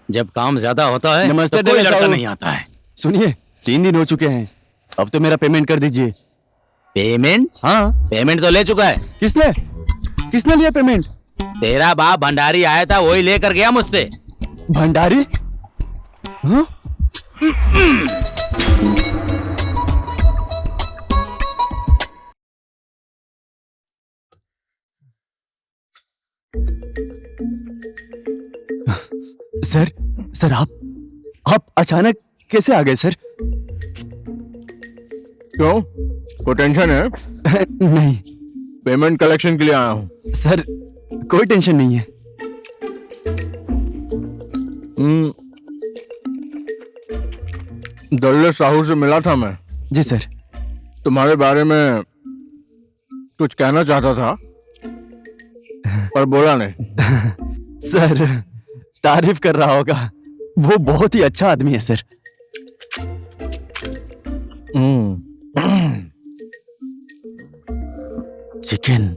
जब काम ज्यादा होता है नमस्ते तो कोई डेरा लड़का साहब। नहीं आता है। सुनिए, 3 दिन हो चुके हैं, अब तो मेरा पेमेंट कर दीजिए। पेमेंट? हाँ। पेमेंट तो ले चुका है। किसने लिया पेमेंट? तेरा बाप भंडारी आया था, वही लेकर गया मुझसे। भंडारी? हाँ? सर आप अचानक कैसे आ गए सर? क्यों, कोई टेंशन है? नहीं पेमेंट कलेक्शन के लिए आया हूँ। सर, कोई टेंशन नहीं है। दल्ले साहू से मिला था मैं। जी सर। तुम्हारे बारे में कुछ कहना चाहता था पर बोला नहीं। सर तारीफ कर रहा होगा, वो बहुत ही अच्छा आदमी है सर। चिकन,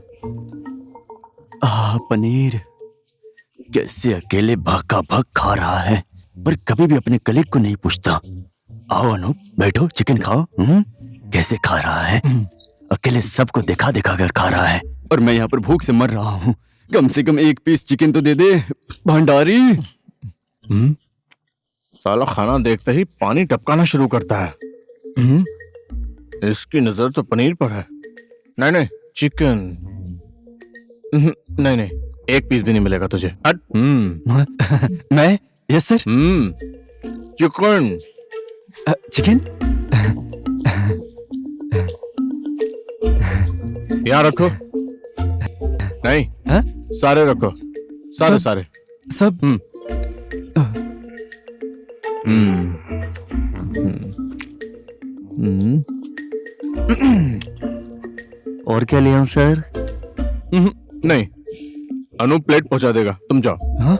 पनीर कैसे अकेले भागा भाग खा रहा है, पर कभी भी अपने कलीग को नहीं पूछता। आओ अनूप, बैठो, चिकन खाओ। कैसे खा रहा है, अकेले सबको दिखा दिखा कर खा रहा है, और मैं यहाँ पर भूख से मर रहा हूँ। कम से कम एक पीस चिकन तो दे दे भंडारी। साला खाना देखते ही पानी टपकाना शुरू करता है। इसकी नजर तो पनीर पर है। नहीं नहीं, चिकन। नहीं नहीं, एक पीस भी नहीं मिलेगा तुझे। मैं? Yes sir. चिकन। चिकन यहाँ रखो। नहीं, हाँ? सारे रखो, सारे सारे सब। और क्या ले आऊं सर? नहीं, अनूप प्लेट पहुंचा देगा, तुम जाओ। हाँ?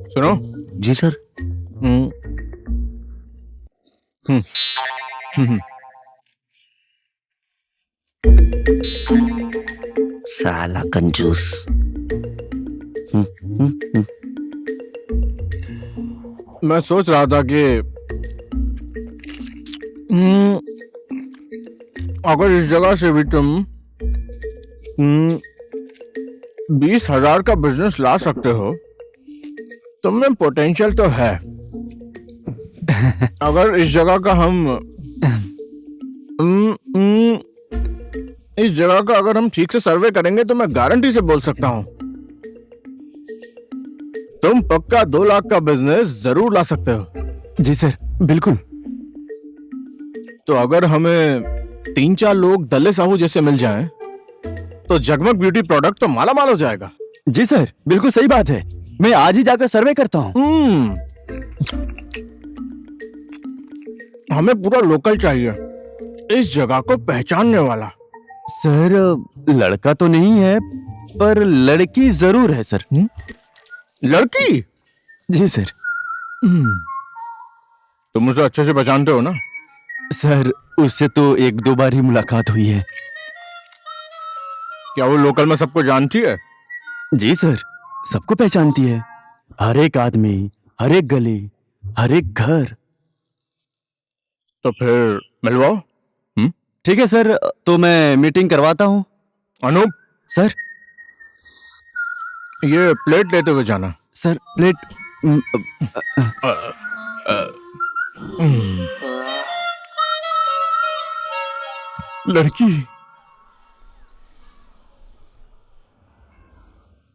सुनो जी सर। साला कंजूस। मैं सोच रहा था कि अगर इस जगह से भी तुम 20,000 का बिजनेस ला सकते हो, तुम में पोटेंशियल तो है। अगर इस जगह का इस जगह का अगर हम ठीक से सर्वे करेंगे तो मैं गारंटी से बोल सकता हूं तुम पक्का 2 लाख का बिजनेस जरूर ला सकते हो। जी सर, बिल्कुल। तो अगर हमें 3-4 लोग दल्ले साहू जैसे मिल जाएं, तो जगमग ब्यूटी प्रोडक्ट तो माला माल हो जाएगा। जी सर, बिल्कुल सही बात है। मैं आज ही जाकर सर्वे करता हूँ। हमें पूरा लोकल चाहिए, इस जगह को पहचानने वाला। सर लड़का तो नहीं है, पर लड़की जरूर है सर। लड़की? जी सर। तुम उसे अच्छे से पहचानते हो ना? सर उससे तो 1-2 बार ही मुलाकात हुई है। क्या वो लोकल में सबको जानती है? जी सर, सबको पहचानती है। हर एक आदमी, हर एक गली, हर एक घर। तो फिर मिलवाओ। ठीक है सर, तो मैं मीटिंग करवाता हूँ। अनूप सर, ये प्लेट लेते हुए जाना। Sir plate. लड़की।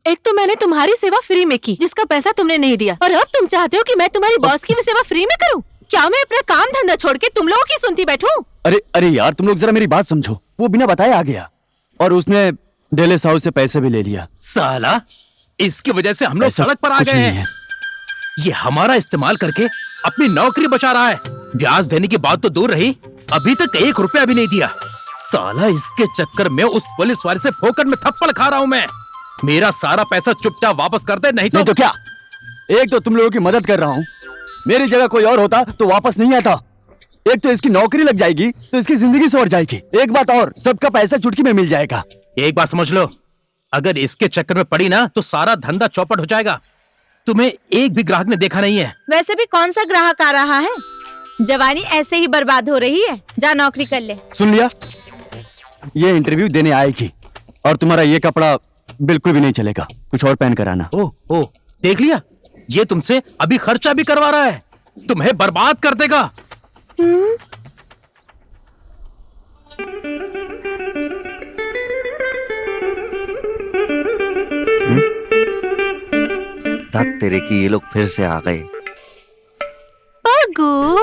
एक तो मैंने तुम्हारी सेवा फ्री में की, जिसका पैसा तुमने नहीं दिया, और अब तुम चाहते हो कि मैं तुम्हारी बॉस की भी सेवा फ्री में करूं? क्या मैं अपना काम धंधा छोड़ के तुम लोगों की सुनती बैठूं? अरे अरे यार, तुम लोग जरा मेरी बात समझो। वो बिना बताए आ गया और उसने डेले साहू से पैसे भी ले लिया। साला, इसकी वजह से हम लोग ऐसा सड़क पर आ कुछ गए नहीं हैं। है। ये हमारा इस्तेमाल करके अपनी नौकरी बचा रहा है। ब्याज देने की बात तो दूर रही, अभी तक 1 रुपया भी नहीं दिया। साला, इसके चक्कर में उस पुलिस वाले से फोकट में थप्पड़ खा रहा हूँ मैं। मेरा सारा पैसा चुपचाप वापस कर दे, नहीं तो क्या? एक तो तुम लोगों की मदद कर रहा हूँ, मेरी जगह कोई और होता तो वापस नहीं आता। एक तो इसकी नौकरी लग जाएगी तो इसकी जिंदगी सवर जाएगी। एक बात और, सबका पैसा चुटकी में मिल जाएगा। एक बात समझ लो, अगर इसके चक्कर में पड़ी ना तो सारा धंधा चौपट हो जाएगा। तुम्हें एक भी ग्राहक ने देखा नहीं है। वैसे भी कौन सा ग्राहक आ रहा है? जवानी ऐसे ही बर्बाद हो रही है। जा नौकरी कर ले। सुन लिया, ये इंटरव्यू देने आएगी और तुम्हारा ये कपड़ा बिल्कुल भी नहीं चलेगा, कुछ और पहन कर आना। ओ, देख लिया, ये तुमसे अभी खर्चा भी करवा रहा है, तुम्हें बर्बाद कर देगा। तेरे की ये लोग फिर से आ गए। पगू,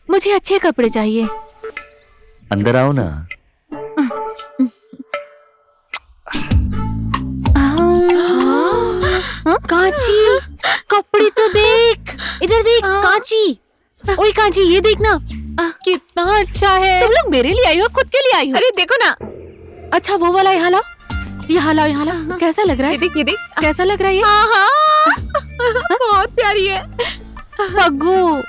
मुझे अच्छे कपड़े चाहिए। अंदर आओ ना। कांची, कपड़े तो देख, इधर देख। कांची, ओए कांची, ये देखना कितना अच्छा है। तुम लोग मेरे लिए आई हो, खुद के लिए आई हो? अरे देखो ना, अच्छा वो वाला यहाँ लाओ, यहाँ लाओ, यहाँ लाओ। कैसा लग रहा है? ये देख। कैसा लग रहा है ये? हाँ हाँ, बहुत प्यारी है। पग्गू,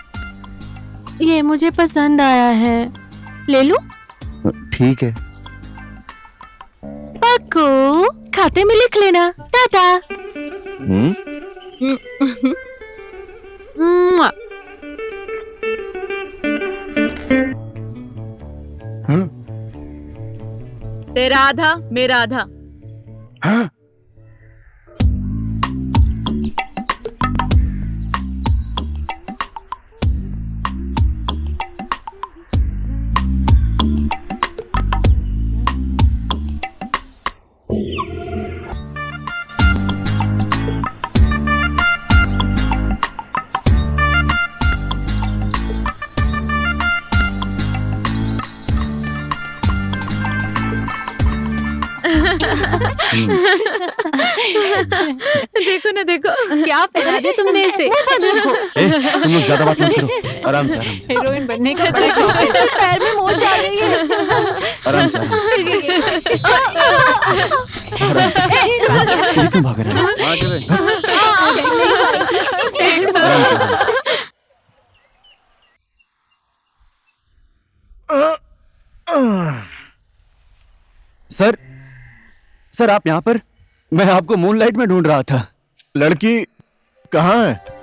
ये मुझे पसंद आया है, ले लूं? ठीक है। पक्कू, खाते में लिख लेना। टाटा। मुआ। तेरा आधा, मेरा आधा। देखो ना, देखो क्या पहना दिया तुमने इसे? तुम लोग ज्यादा बात मत करो, आराम से आराम से हीरोइन बनने का बड़ा शौक है। पैर में मोच आ गई है। आराम से आराम से। ये क्यों भाग रहे हैं? आराम से आराम से। सर आप यहाँ पर? मैं आपको मूनलाइट में ढूंढ रहा था। लड़की कहाँ है?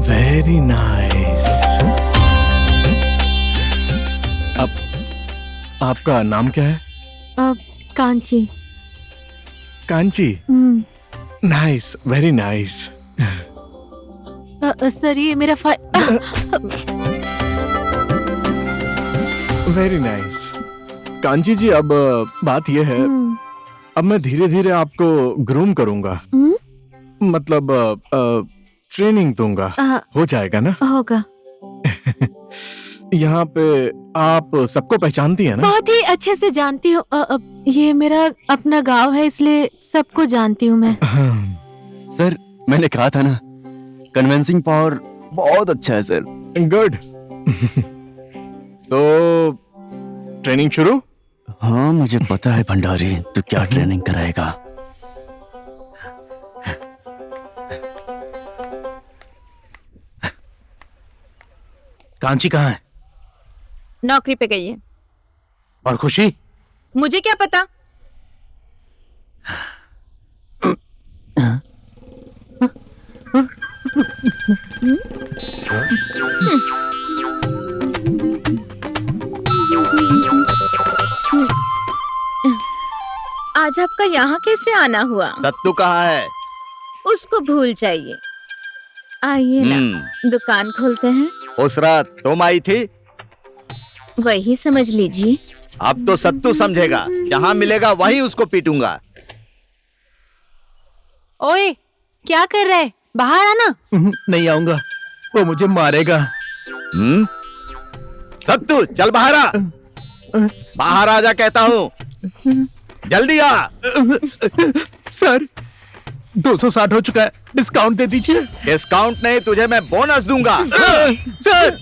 Very nice. अब आपका नाम क्या है? Kanchi. Kanchi? Nice, very nice. Sir ये मेरा वेरी नाइस। कांची जी, अब बात यह है, अब मैं धीरे धीरे आपको ग्रूम करूंगा, मतलब ट्रेनिंग दूंगा। हो जाएगा ना? होगा। यहाँ पे आप सबको पहचानती है ना? बहुत ही अच्छे से जानती हूँ। ये मेरा अपना गांव है, इसलिए सबको जानती हूँ मैं। सर मैंने कहा था ना, कन्विंसिंग पावर बहुत अच्छा है सर। गुड। तो ट्रेनिंग शुरू? हाँ मुझे पता है भंडारी, तू क्या ट्रेनिंग कराएगा। कांची कहाँ है? नौकरी पे गई है। और खुशी? मुझे क्या पता। आज आपका यहाँ कैसे आना हुआ? सत्तू कहाँ है? उसको भूल जाइए। आइए ना, दुकान खोलते हैं। उस रात तुम आई थी? वही समझ लीजिए। अब तो सत्तू समझेगा, जहाँ मिलेगा वहीं उसको पीटूंगा। ओए, क्या कर रहा है? बाहर आना। नहीं आऊंगा, वो मुझे मारेगा। सत्तू चल बाहर आ। बाहर आ जा कहता हूँ, जल्दी आ। सर 260 हो चुका है, डिस्काउंट दे दीजिए। डिस्काउंट नहीं, तुझे मैं बोनस दूंगा। Sir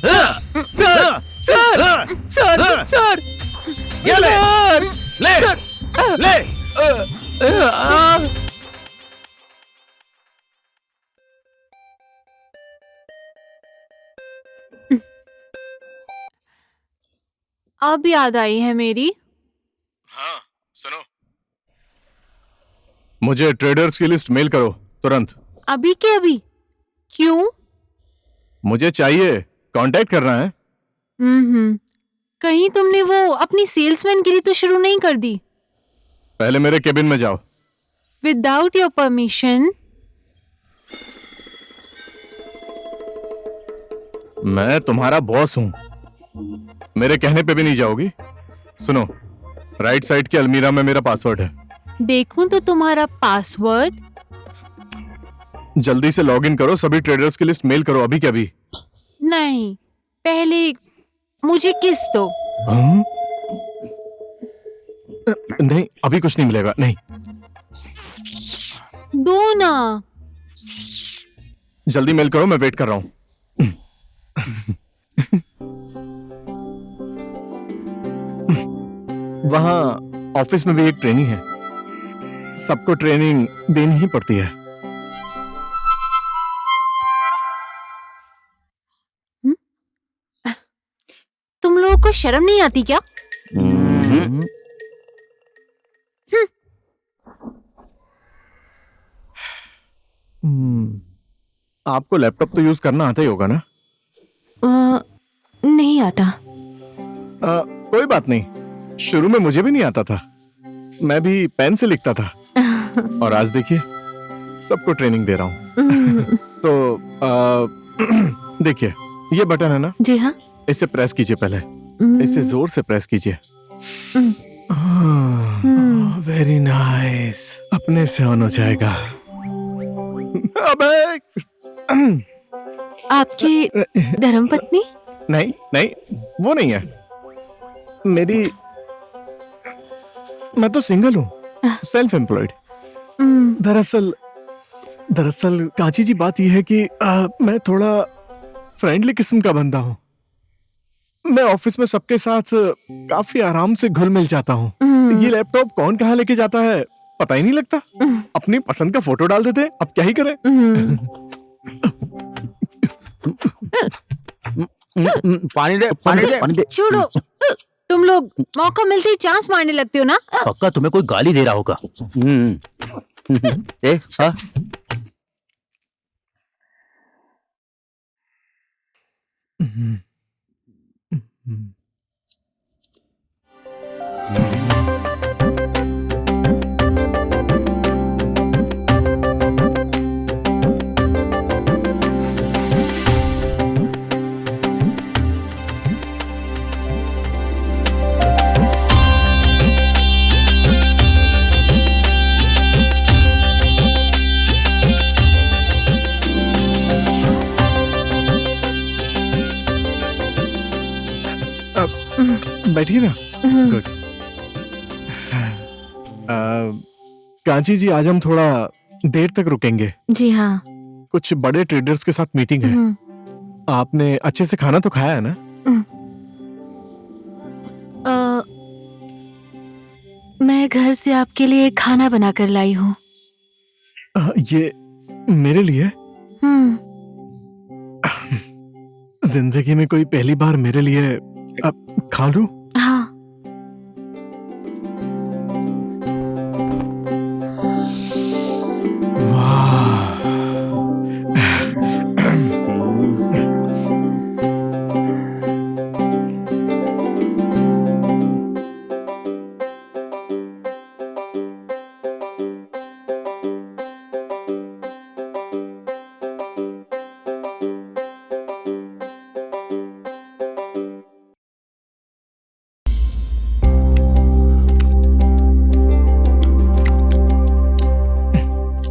sir sir sir sir ये ले, ले, ले। अब याद आई है मेरी। हाँ सुनो, मुझे ट्रेडर्स की लिस्ट मेल करो तुरंत। अभी के अभी? क्यों? मुझे चाहिए, कांटेक्ट करना है। कहीं तुमने वो अपनी सेल्समैन गिरी तो शुरू नहीं कर दी? पहले मेरे केबिन में जाओ। Without your permission. मैं तुम्हारा बॉस हूं, मेरे कहने पे भी नहीं जाओगी? सुनो, राइट साइड की अलमीरा में मेरा पासवर्ड है। देखूं तो तुम्हारा पासवर्ड? जल्दी से लॉग इन करो, सभी ट्रेडर्स की लिस्ट मेल करो अभी के अभी। नहीं, पहले मुझे किस दो। हाँ? नहीं, अभी कुछ नहीं मिलेगा, नहीं। दो ना। जल्दी मेल करो, मैं वेट कर रहा हूं। वहां ऑफिस में भी एक ट्रेनिंग है, सबको ट्रेनिंग देनी ही पड़ती है। तुम लोगों को शर्म नहीं आती क्या? आपको लैपटॉप तो यूज करना आता ही होगा ना? नहीं आता। कोई बात नहीं, शुरू में मुझे भी नहीं आता था, मैं भी पेन से लिखता था। और आज देखिए, सबको ट्रेनिंग दे रहा हूं। तो देखिए, ये बटन है ना? जी हाँ। इसे प्रेस कीजिए, पहले इसे जोर से प्रेस कीजिए। वेरी नाइस, अपने से ऑन हो जाएगा। अबे आपकी धर्मपत्नी? नहीं नहीं, वो नहीं है मेरी, मैं तो सिंगल हूँ, सेल्फ एम्प्लॉयड। दरअसल कांची जी, बात यह है कि मैं थोड़ा फ्रेंडली किस्म का बंदा हूँ। मैं ऑफिस में सबके साथ काफी आराम से घुल मिल जाता हूँ। ये लैपटॉप कौन कहाँ लेके जाता है पता ही नहीं लगता। अपनी पसंद का फोटो डाल देते हैं, अब क्या ही करें। पानी दे, पानी दे, पानी दे। छोड़ो, तुम लोग मौका मिलते ही चांस मारने लगते हो ना। पक्का तुम्हें कोई गाली दे रहा होगा। हाँ? बैठिए ना। गुड। कांची जी, आज हम थोड़ा देर तक रुकेंगे। जी हाँ। कुछ बड़े ट्रेडर्स के साथ मीटिंग है। आपने अच्छे से खाना तो खाया है ना? मैं घर से आपके लिए खाना बना कर लाई हूँ। ये मेरे लिए? जिंदगी में कोई पहली बार मेरे लिए खा लूं? हाँ।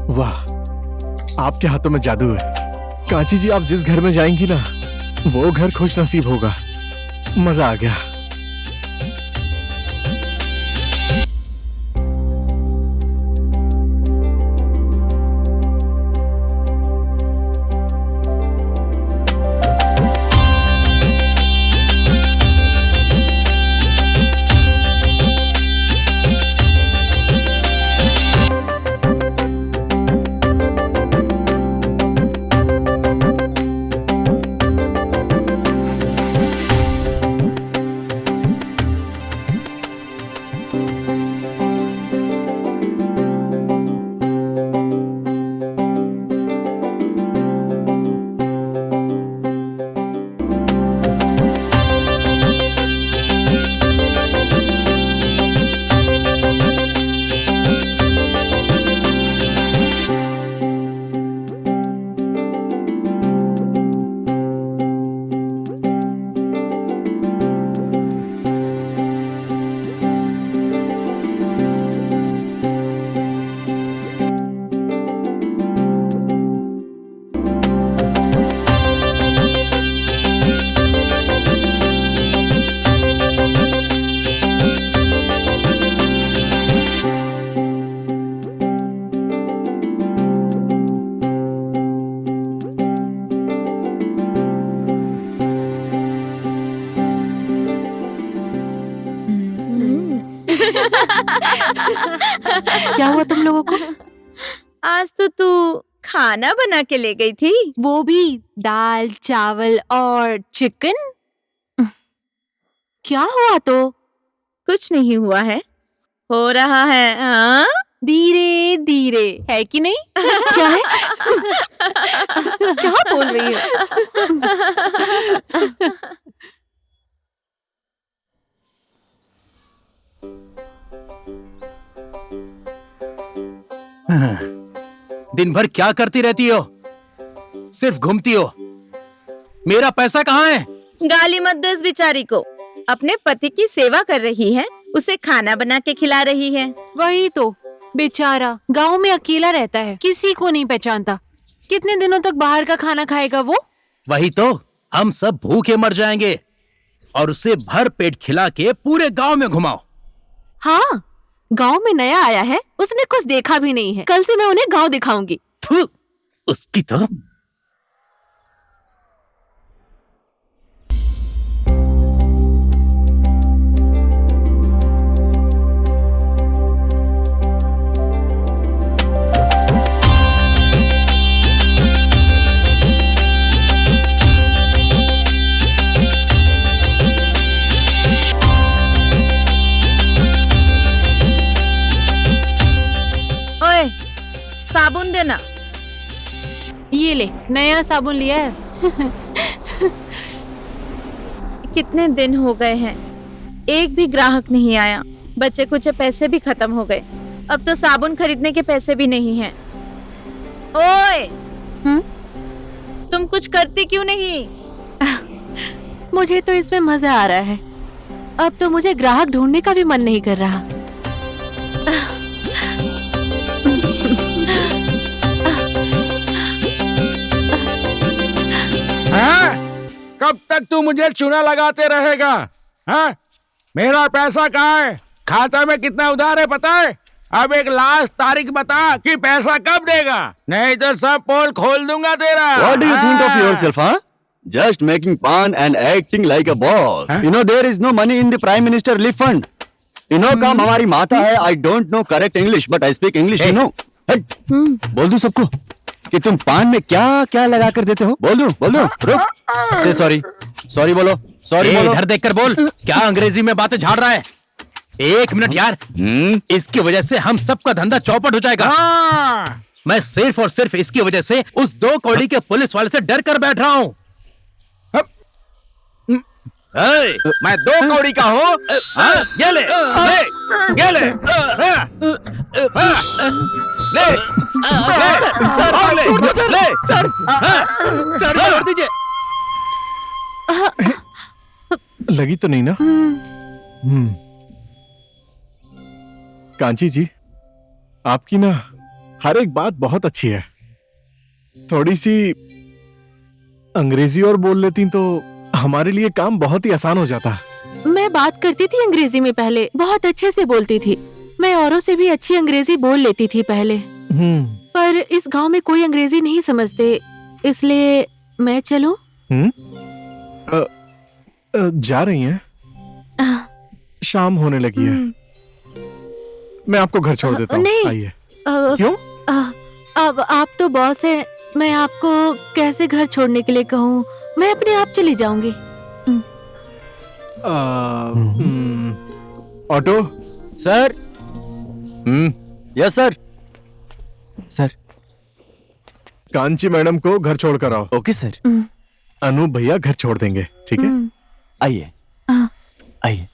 वाह, आपके हाथों में जादू है। कांची जी, आप जिस घर में जाएंगी ना, वो घर खुश नसीब होगा। मजा आ गया। क्या हुआ तुम लोगों को? आज तो तू खाना बना के ले गई थी। वो भी दाल चावल और चिकन। क्या हुआ तो? कुछ नहीं हुआ है, हो रहा है। हाँ, धीरे धीरे, है कि नहीं? क्या है? क्या बोल रही हो? दिन भर क्या करती रहती हो? सिर्फ घूमती हो। मेरा पैसा कहाँ है? गाली मत दो इस बेचारी को। अपने पति की सेवा कर रही है, उसे खाना बना के खिला रही है। वही तो, बेचारा गांव में अकेला रहता है, किसी को नहीं पहचानता। कितने दिनों तक बाहर का खाना खाएगा वो? वही तो, हम सब भूखे मर जाएंगे। और उसे भर पेट खिला के पूरे गांव में घुमाओ। हाँ, गांव में नया आया है, उसने कुछ देखा भी नहीं है। कल से मैं उन्हें गांव दिखाऊंगी। थू, उसकी तो। ओए, साबुन देना। ये ले, नया साबुन लिया है। कितने दिन हो गए हैं, एक भी ग्राहक नहीं आया। बच्चे कुछ पैसे भी खत्म हो गए। अब तो साबुन खरीदने के पैसे भी नहीं हैं। ओए, तुम कुछ करती क्यों नहीं? मुझे तो इसमें मजा आ रहा है। अब तो मुझे ग्राहक ढूंढने का भी मन नहीं कर रहा। हाँ? कब तक तू मुझे चूना लगाते रहेगा? हाँ? मेरा पैसा कहाँ है? खाता में कितना उधार है पता है? अब एक लास्ट तारीख बता कि पैसा कब देगा, नहीं तो सब पोल खोल दूंगा तेरा। What do you think of yourself, huh? Just making fun and acting like a boss. Huh? You know there is no money in the Prime Minister Relief Fund. You know काम हमारी माता है. I don't know correct English, but I speak English. You know. हट, बोल दूं सबको कि तुम पान में क्या क्या लगा कर देते हो? बोल दूं रुक से सॉरी बोलो सॉरी बोलो। इधर देखकर बोल। क्या अंग्रेजी में बातें झाड़ रहा है? एक मिनट यार, इसकी वजह से हम सबका धंधा चौपट हो जाएगा। हाँ। मैं सिर्फ और सिर्फ इसकी वजह से उस 2 कौड़ी के पुलिस वाले से डर कर बैठ रहा हूँ। मैं 2 कौड़ी का हूँ। ये ले, ये ले, छोड़ दीजिए। लगी तो नहीं ना? कांची जी, आपकी ना हर एक बात बहुत अच्छी है। थोड़ी सी अंग्रेजी और बोल लेती तो हमारे लिए काम बहुत ही आसान हो जाता। मैं बात करती थी अंग्रेजी में पहले, बहुत अच्छे से बोलती थी। मैं औरों से भी अच्छी अंग्रेजी बोल लेती थी पहले, पर इस गांव में कोई अंग्रेजी नहीं समझते, इसलिए मैं चलूं? जा रही हैं? शाम होने लगी है। मैं आपको घर छोड़ देता हूँ। नहीं। आइए। क्यों? अब आप तो बॉस है, मैं आपको कैसे घर छोड़ने के लिए कहूँ? मैं अपने आप चली जाऊंगी। Auto sir. Yes sir. Sir Kanchi madam को घर छोड़ कर आओ। Okay sir. अनूप भैया घर छोड़ देंगे, ठीक है? आइए आइए।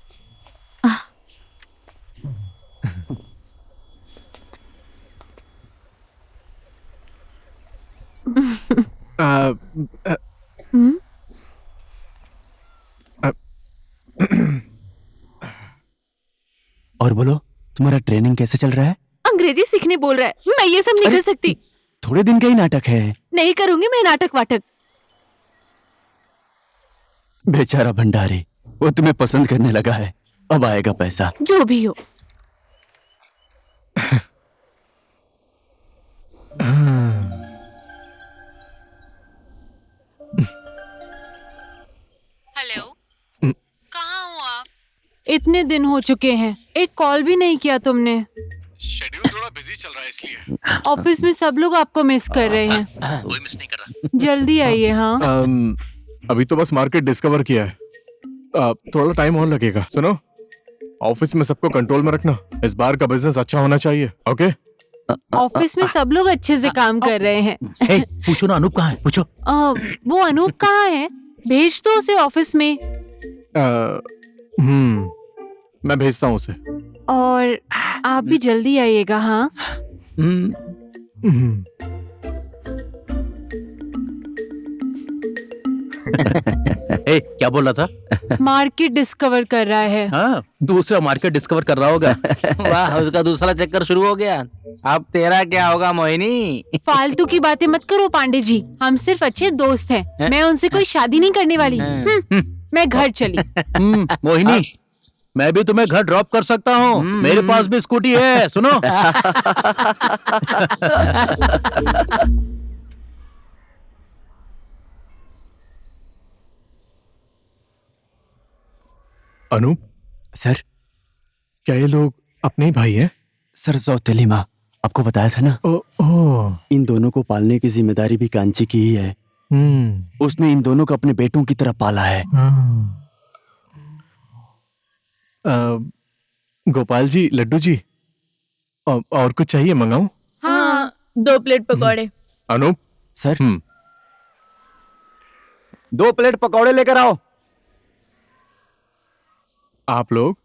और बोलो, तुम्हारा ट्रेनिंग कैसे चल रहा है? अंग्रेजी सीखने बोल रहा है, मैं ये सब नहीं कर सकती। थोड़े दिन का ही नाटक है। नहीं करूंगी मैं नाटक वाटक। बेचारा भंडारी, वो तुम्हें पसंद करने लगा है। अब आएगा पैसा। जो भी हो। हेलो, कहाँ हो आप? इतने दिन हो चुके हैं, एक कॉल भी नहीं किया तुमने। शेड्यूल थोड़ा बिजी चल रहा है इसलिए। ऑफिस में सब लोग आपको मिस कर रहे हैं। कोई मिस नहीं कर रहा। जल्दी आइए। हाँ, अभी तो बस मार्केट डिस्कवर किया है। थोड़ा टाइम और लगेगा। सुनो, ऑफिस में सबको कंट्रोल में रखना। इस बार का बिजनेस अच्छा होना चाहिए। ओके? ऑफिस में सब लोग अच्छे से काम कर रहे हैं। हे, पूछो ना अनूप कहाँ है, पूछो। वो अनूप कहाँ है? भेज दो उसे ऑफिस में। मैं भेजता हूँ उसे। और आप भी जल्दी आइएगा। हाँ, ए, क्या बोल रहा था? मार्केट डिस्कवर कर रहा है। हाँ, दूसरा मार्केट डिस्कवर कर रहा होगा। वाह, उसका दूसरा चक्कर शुरू हो गया। अब तेरा क्या होगा मोहिनी? फालतू की बातें मत करो पांडे जी, हम सिर्फ अच्छे दोस्त हैं। मैं उनसे कोई शादी नहीं करने वाली। मैं घर चली। मोहिनी, मैं भी तुम्हें घर ड्रॉप कर सकता हूँ। मेरे पास भी स्कूटी है। सुनो। अनूप सर, क्या ये लोग अपने ही भाई हैं? सर सौतेली माँ, आपको बताया था ना। इन दोनों को पालने की जिम्मेदारी भी कांची की ही है। उसने इन दोनों को अपने बेटों की तरह पाला है। गोपाल जी, लड्डू जी, और कुछ चाहिए? मंगाऊं? हाँ, 2 प्लेट पकौड़े। अनूप सर, 2 प्लेट पकौड़े लेकर आओ। आप लोग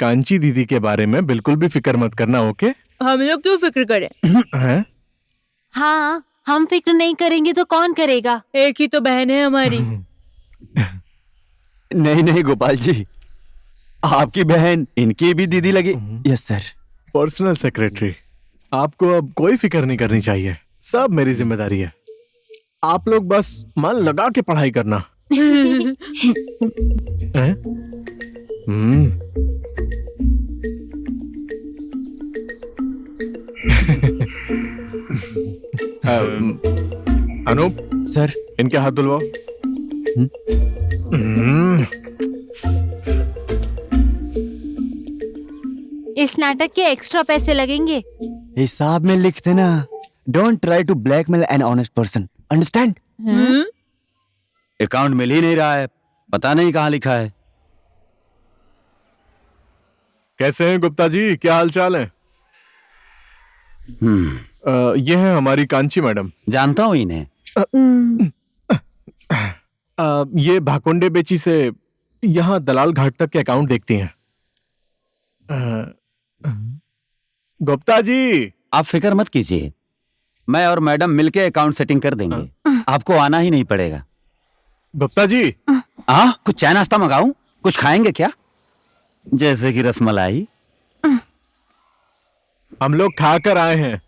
कांची दीदी के बारे में बिल्कुल भी फिक्र मत करना। ओके? हम लोग क्यों फिक्र करें? हैं? हाँ, हम फिक्र नहीं करेंगे तो कौन करेगा? एक ही तो बहन है हमारी। नहीं नहीं गोपाल जी, आपकी बहन इनकी भी दीदी लगी। Yes sir. पर्सनल सेक्रेटरी, आपको अब कोई फिक्र नहीं करनी चाहिए। सब मेरी जिम्मेदारी है। आप लोग बस मन लगा के पढ़ाई करना। हैं? अनूप सर, इनके हाथ धुलवाओ। इस नाटक के एक्स्ट्रा पैसे लगेंगे। हिसाब में लिख देना। Don't try to blackmail an honest person, understand? Account मिल ही नहीं रहा है, पता नहीं कहाँ लिखा है। कैसे हैं गुप्ता जी, क्या हाल चाल है? ये है हमारी कांची मैडम। जानता हूँ इन्हें। ये भाकुंडे बेची से यहाँ दलाल घाट तक के अकाउंट देखती हैं। गुप्ता जी, आप फिक्र मत कीजिए, मैं और मैडम मिलके अकाउंट सेटिंग कर देंगे। आपको आना ही नहीं पड़ेगा। गुप्ता जी, कुछ चाय नाश्ता मंगाऊं? कुछ खाएंगे क्या? जैसे कि रसमलाई। हम लोग खा कर आए हैं।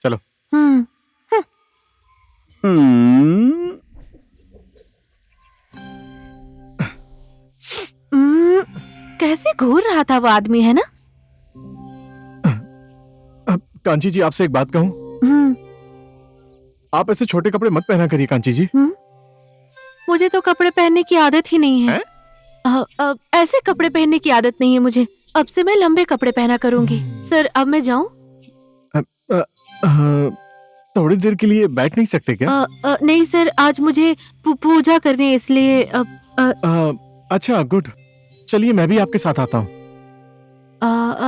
चलो। कैसे घूर रहा था वो आदमी, है ना? कांची जी, आपसे एक बात कहूं? आप ऐसे छोटे कपड़े मत पहना करिए कांची जी। मुझे तो कपड़े पहनने की आदत ही नहीं है। ऐसे कपड़े पहनने की आदत नहीं है मुझे। अब से मैं लंबे कपड़े पहना करूंगी। सर, अब मैं जाऊं? थोड़ी देर के लिए बैठ नहीं सकते क्या? नहीं सर, आज मुझे पूजा करनी है, इसलिए अच्छा, गुड। चलिए, मैं भी आपके साथ आता हूँ।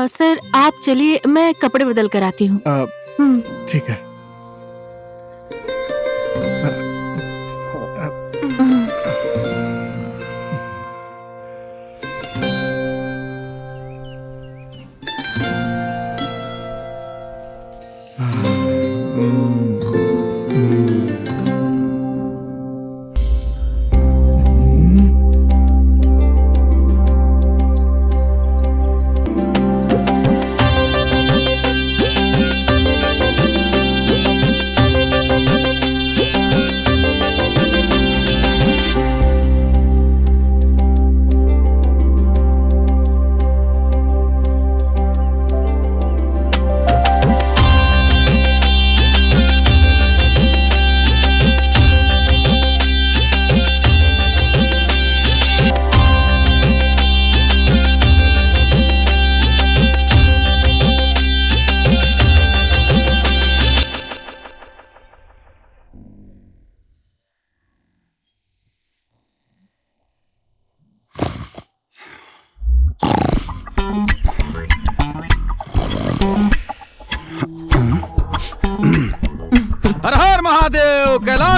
सर आप चलिए, मैं कपड़े बदल कर आती हूँ। ठीक है।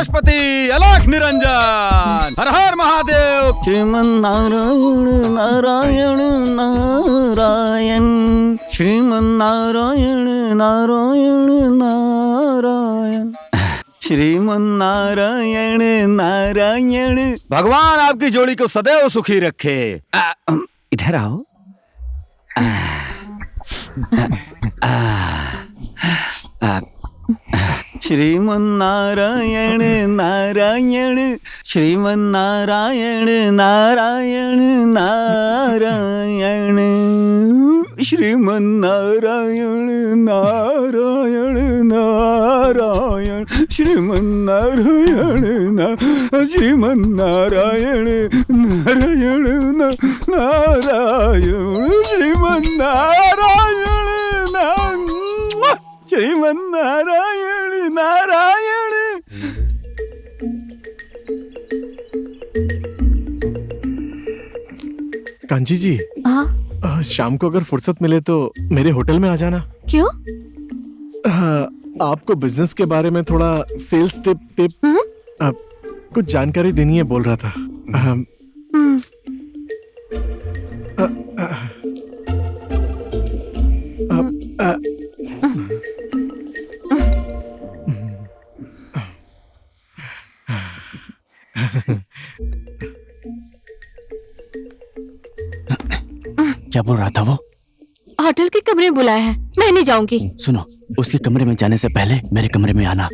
पशुपति अलख निरंजन, हर हर महादेव। श्रीमन नारायण नारायण नारायण, श्रीमन नारायण नारायण नारायण, श्रीमन नारायण नारायण। भगवान आपकी जोड़ी को सदैव सुखी रखे। इधर आओ। श्रीमन नारायण नारायण, श्रीमन नारायण नारायण नारायण, श्रीमन नारायण नारायण नारायण, श्रीमन नारायण श्रीमन नारायण नारायण नारायण, श्रीमन नारायण श्रीमन नारायण नारायण। कांची जी, हाँ, शाम को अगर फुर्सत मिले तो मेरे होटल में आ जाना। क्यों? आपको बिजनेस के बारे में थोड़ा सेल्स टिप कुछ जानकारी देनी है बोल रहा था। क्या बोल रहा था वो? होटल के कमरे में बुलाया है, मैं नहीं जाऊंगी। सुनो, उसके कमरे में जाने से पहले मेरे कमरे में आना।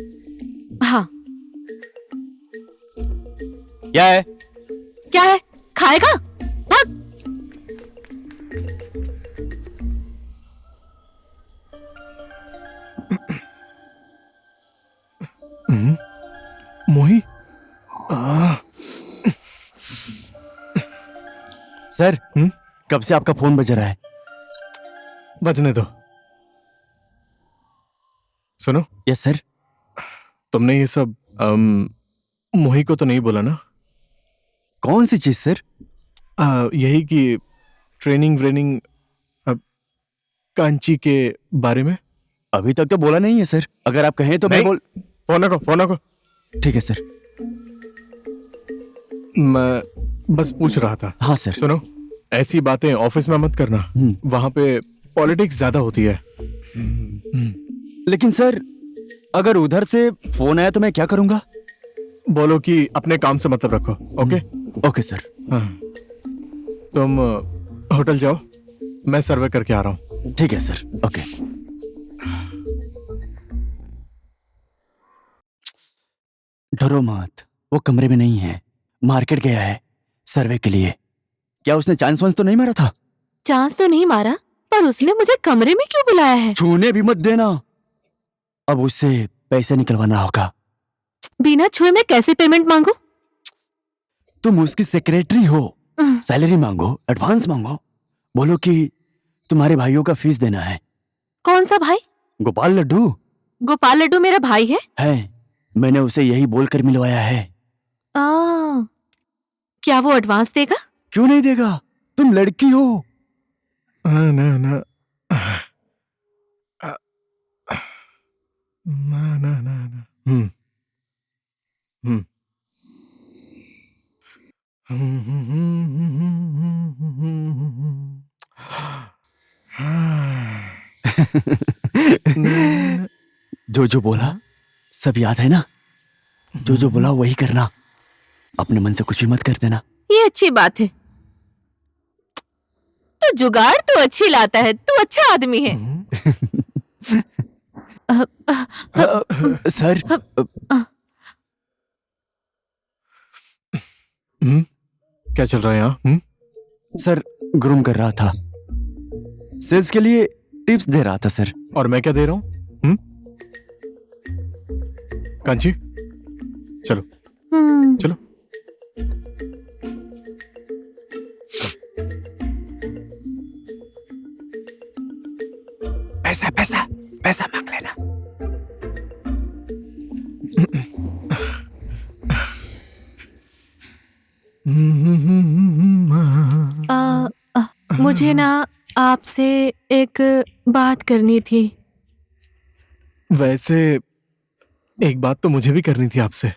हाँ। क्या है? क्या है? खाएगा? भाग। मोही, सर, कब से आपका फोन बज रहा है? बजने दो। सुनो। Yes sir. तुमने ये सब मोही को तो नहीं बोला ना? कौन सी चीज सर? यही कि ट्रेनिंग व्रेनिंग कांची के बारे में। अभी तक तो बोला नहीं है सर, अगर आप कहें तो मैं बोल। फोन रखो। ठीक है सर। मैं बस पूछ रहा था। हाँ सर। सुनो, ऐसी बातें ऑफिस में मत करना, वहां पे पॉलिटिक्स ज्यादा होती है। लेकिन सर, अगर उधर से फोन आया तो मैं क्या करूंगा? बोलो कि अपने काम से मतलब रखो। ओके? Okay sir. हाँ, तुम होटल जाओ, मैं सर्वे करके आ रहा हूँ। ठीक है सर। ओके। डरो मत, वो कमरे में नहीं है, मार्केट गया है सर्वे के लिए। क्या उसने चांस वांस तो नहीं मारा था? चांस तो नहीं मारा, पर उसने मुझे कमरे में क्यों बुलाया है? छूने भी मत देना, अब उससे पैसे निकलवाना होगा। बिना छुए मैं कैसे पेमेंट मांगू? तुम उसकी सेक्रेटरी हो, सैलरी मांगो, एडवांस मांगो, बोलो कि तुम्हारे भाइयों का फीस देना है। कौन सा भाई? गोपाल लड्डू। गोपाल लड्डू मेरा भाई है? मैंने उसे यही बोलकर मिलवाया है। क्या वो एडवांस देगा? क्यों नहीं देगा, तुम लड़की हो। ना ना जो बोला सब याद है ना? जो बोला वही करना, अपने मन से कुछ भी मत कर देना। ये अच्छी बात है। तो जुगाड़ तो अच्छी लाता है, तू अच्छा आदमी है। सर, क्या चल रहा है यहाँ? सर, ग्रूम कर रहा था, सेल्स के लिए टिप्स दे रहा था सर। और मैं क्या दे रहा हूँ? कांची, चलो चलो। पैसा मांग लेना। मुझे ना आपसे एक बात करनी थी। वैसे एक बात तो मुझे भी करनी थी आपसे।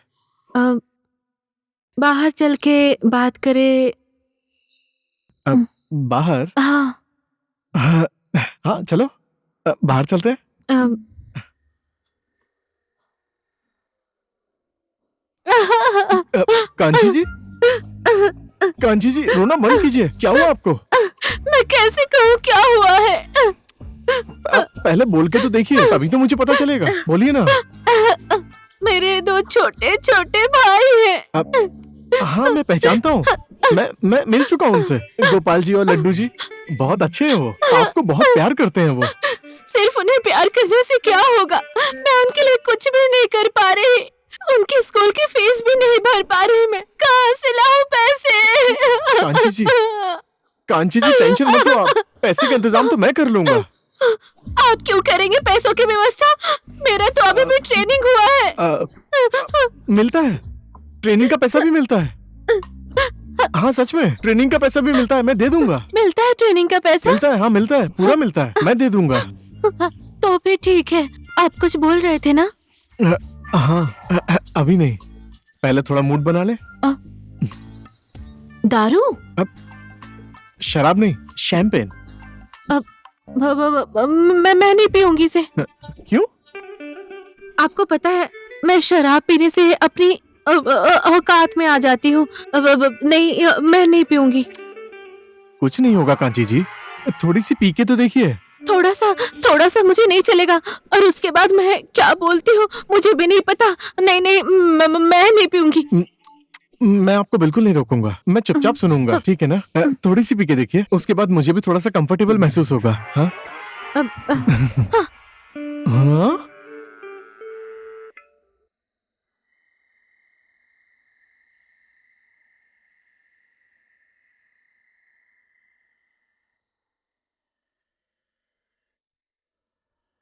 बाहर चल के बात करे। बाहर? हाँ। हाँ चलो, बाहर चलते हैं। कांची जी, कांची जी रोना बंद कीजिए, क्या हुआ आपको? मैं कैसे कहूँ क्या हुआ है? आप पहले बोल के तो देखिए, तभी तो मुझे पता चलेगा। बोलिए ना। मेरे 2 छोटे छोटे भाई हैं। हाँ मैं पहचानता हूँ, मैं मिल चुका हूँ उनसे। गोपाल जी और लड्डू जी बहुत अच्छे हैं, वो आपको बहुत प्यार करते हैं। वो सिर्फ उन्हें प्यार करने से क्या होगा? मैं उनके लिए कुछ भी नहीं कर पा रही। उनकी स्कूल की फीस भी नहीं भर पा रही। मैं कहाँ से लाऊं पैसे? कांची जी, कांची जी टेंशन मत लो आप, पैसे का इंतजाम तो मैं कर लूंगा। आप क्यों करेंगे पैसों की व्यवस्था? मेरा तो अभी भी ट्रेनिंग हुआ है। मिलता है, ट्रेनिंग का पैसा भी मिलता है। हाँ सच में, ट्रेनिंग का पैसा भी मिलता है, मैं दे दूंगा। मिलता है ट्रेनिंग का पैसा? मिलता है, हाँ मिलता है, पूरा मिलता है, मैं दे दूंगा। तो फिर ठीक है। आप कुछ बोल रहे थे ना? हाँ अभी नहीं, पहले थोड़ा मूड बना ले। दारू? शराब नहीं, शैंपेन। मैं नहीं पीऊंगी इसे। क्यों? आपको पता है मैं शराब पीने से अपनी औकात में आ जाती हूँ। नहीं, मैं नहीं पीऊंगी। कुछ नहीं होगा कांची जी, थोड़ी सी पी के तो देखिए। थोड़ा सा मुझे नहीं चलेगा। और उसके बाद मैं क्या बोलती हूँ मुझे भी नहीं पता। नहीं, मैं नहीं पीऊंगी। मैं आपको बिल्कुल नहीं रोकूंगा, मैं चुपचाप सुनूंगा, ठीक है ना? थोड़ी सी पी के देखिए, उसके बाद मुझे भी थोड़ा सा कंफर्टेबल महसूस होगा। हाँ? हाँ?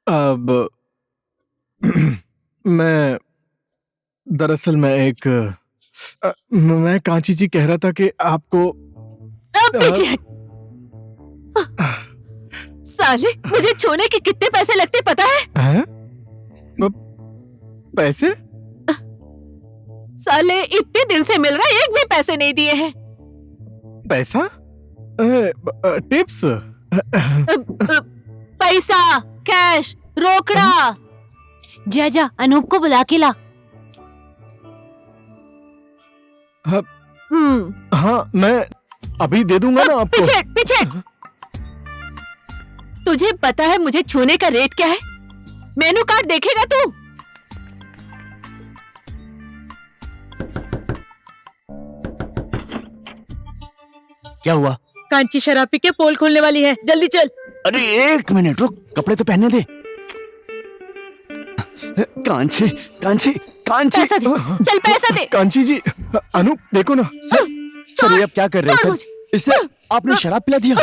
अब मैं कांची जी कह रहा था कि आपको पीछे हट। साले, मुझे छूने के कितने पैसे लगते पता है? हैं? पैसे? साले इतने दिन से मिल रहा है, एक भी पैसे नहीं दिए हैं। पैसा? टिप्स? पैसा, कैश, रोकड़ा। जा अनूप को बुला के ला। हाँ मैं अभी दे दूंगा ना आपको। पीछे। तुझे पता है मुझे छूने का रेट क्या है? मेनू कार्ड देखेगा तू? क्या हुआ? कांची शराब पी के पोल खोलने वाली है, जल्दी चल। अरे 1 मिनट रुक, कपड़े तो पहनने दे। कांची। पैसा दे, चल पैसा दे। कांची जी, अनु देखो ना। सर ये अब क्या कर रहे हैं सर? इससे आपने शराब पिला दिया।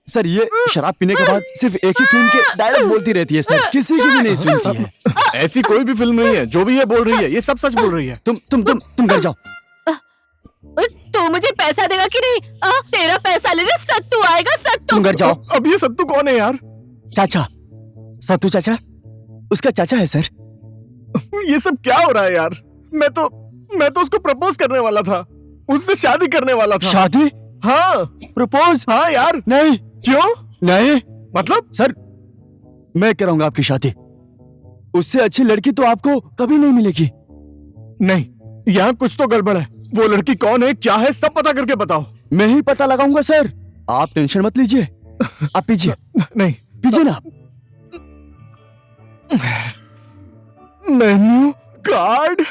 सर ये शराब पीने के बाद सिर्फ एक ही फिल्म के डायलॉग बोलती रहती है सर, किसी की भी नहीं सुनती है। ऐसी कोई भी फिल्म नहीं है, जो भी ये बोल रही है ये सब सच बोल रही है। तुम घर जाओ। तू मुझे पैसा देगा कि नहीं? तेरा पैसा लेने सत्तू आएगा, सत्तू। तुम घर जाओ। अब ये सत्तू कौन है यार? चाचा, सत्तू चाचा, उसका चाचा है सर। ये सब क्या हो रहा है यार? मैं तो उसको प्रपोज करने वाला था, उससे शादी करने वाला था। शादी? हाँ प्रपोज? हाँ यार। नहीं। क्यों नहीं? मतलब? सर मैं कराऊंगा आपकी शादी, उससे अच्छी लड़की तो आपको कभी नहीं मिलेगी। नहीं, यहाँ कुछ तो गड़बड़ है। वो लड़की कौन है, क्या है, सब पता करके बताओ। मैं ही पता लगाऊंगा सर, आप टेंशन मत लीजिए। आप पीजिए। नहीं पीजिए ना। Menu card?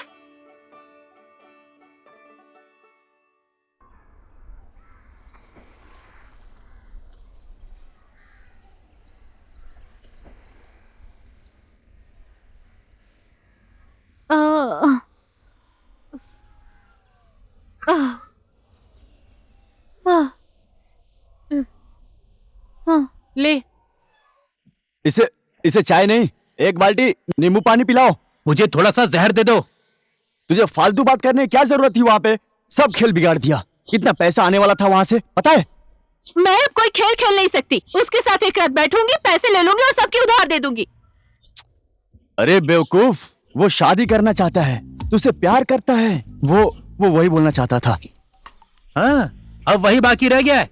ले। इसे चाय नहीं, 1 बाल्टी नींबू पानी पिलाओ। मुझे थोड़ा सा जहर दे दो। तुझे फालतू बात करने की क्या जरूरत थी? वहाँ पे सब खेल बिगाड़ दिया। कितना पैसा आने वाला था वहाँ से, पता है? मैं अब कोई खेल खेल नहीं सकती। उसके साथ एक रात बैठूंगी, पैसे ले लूंगी और सबकी उधार दे दूंगी। अरे बेवकूफ, वो शादी करना चाहता है, तुझसे प्यार करता है। वो वही बोलना चाहता था। हाँ, अब वही बाकी रह गया है।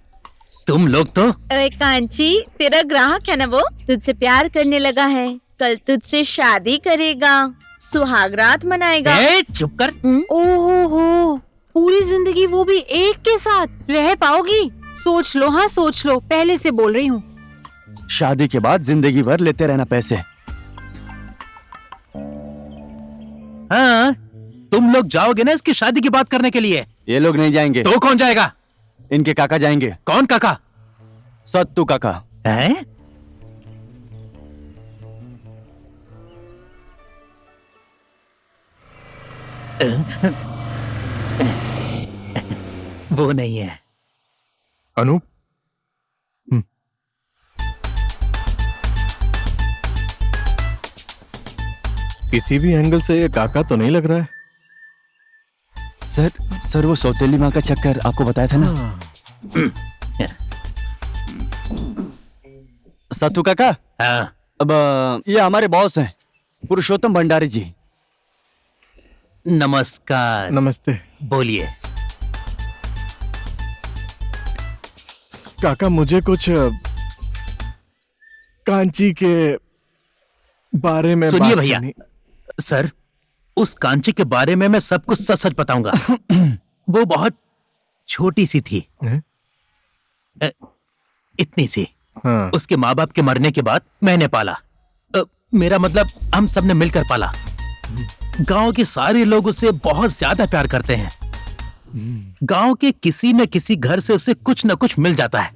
तुम लोग तो अरे कांची, तेरा ग्राहक है ना वो, तुझसे प्यार करने लगा है, कल तुझसे शादी करेगा, सुहागरात मनाएगा। चुप कर। ओहो हो, पूरी जिंदगी वो भी एक के साथ रह पाओगी? सोच लो, हाँ सोच लो, पहले से बोल रही हूँ। शादी के बाद जिंदगी भर लेते रहना पैसे। हाँ, तुम लोग जाओगे ना इसकी शादी की बात करने के लिए? ये लोग नहीं जाएंगे। तो कौन जाएगा? इनके काका जाएंगे। कौन काका? सत्तू काका। हैं? वो नहीं है। अनूप, किसी भी एंगल से ये काका तो नहीं लग रहा है। सर वो सौतेली माँ का चक्कर आपको बताया था ना। सत्तू काका, हाँ। अब ये हमारे बॉस हैं, पुरुषोत्तम भंडारी जी। नमस्कार। नमस्ते। बोलिए। काका, मुझे कुछ कांची के बारे में सुनिए बात भैया, करनी- सर उस कांची के बारे में मैं सब कुछ सच सच बताऊंगा। वो बहुत छोटी सी थी, हैं? इतनी सी। हाँ। उसके माँ बाप के मरने के बाद मैंने पाला। मेरा मतलब हम सब ने मिलकर पाला। गांव के सारे लोग उसे बहुत ज्यादा प्यार करते हैं। गांव के किसी न किसी घर से उसे कुछ न कुछ मिल जाता है।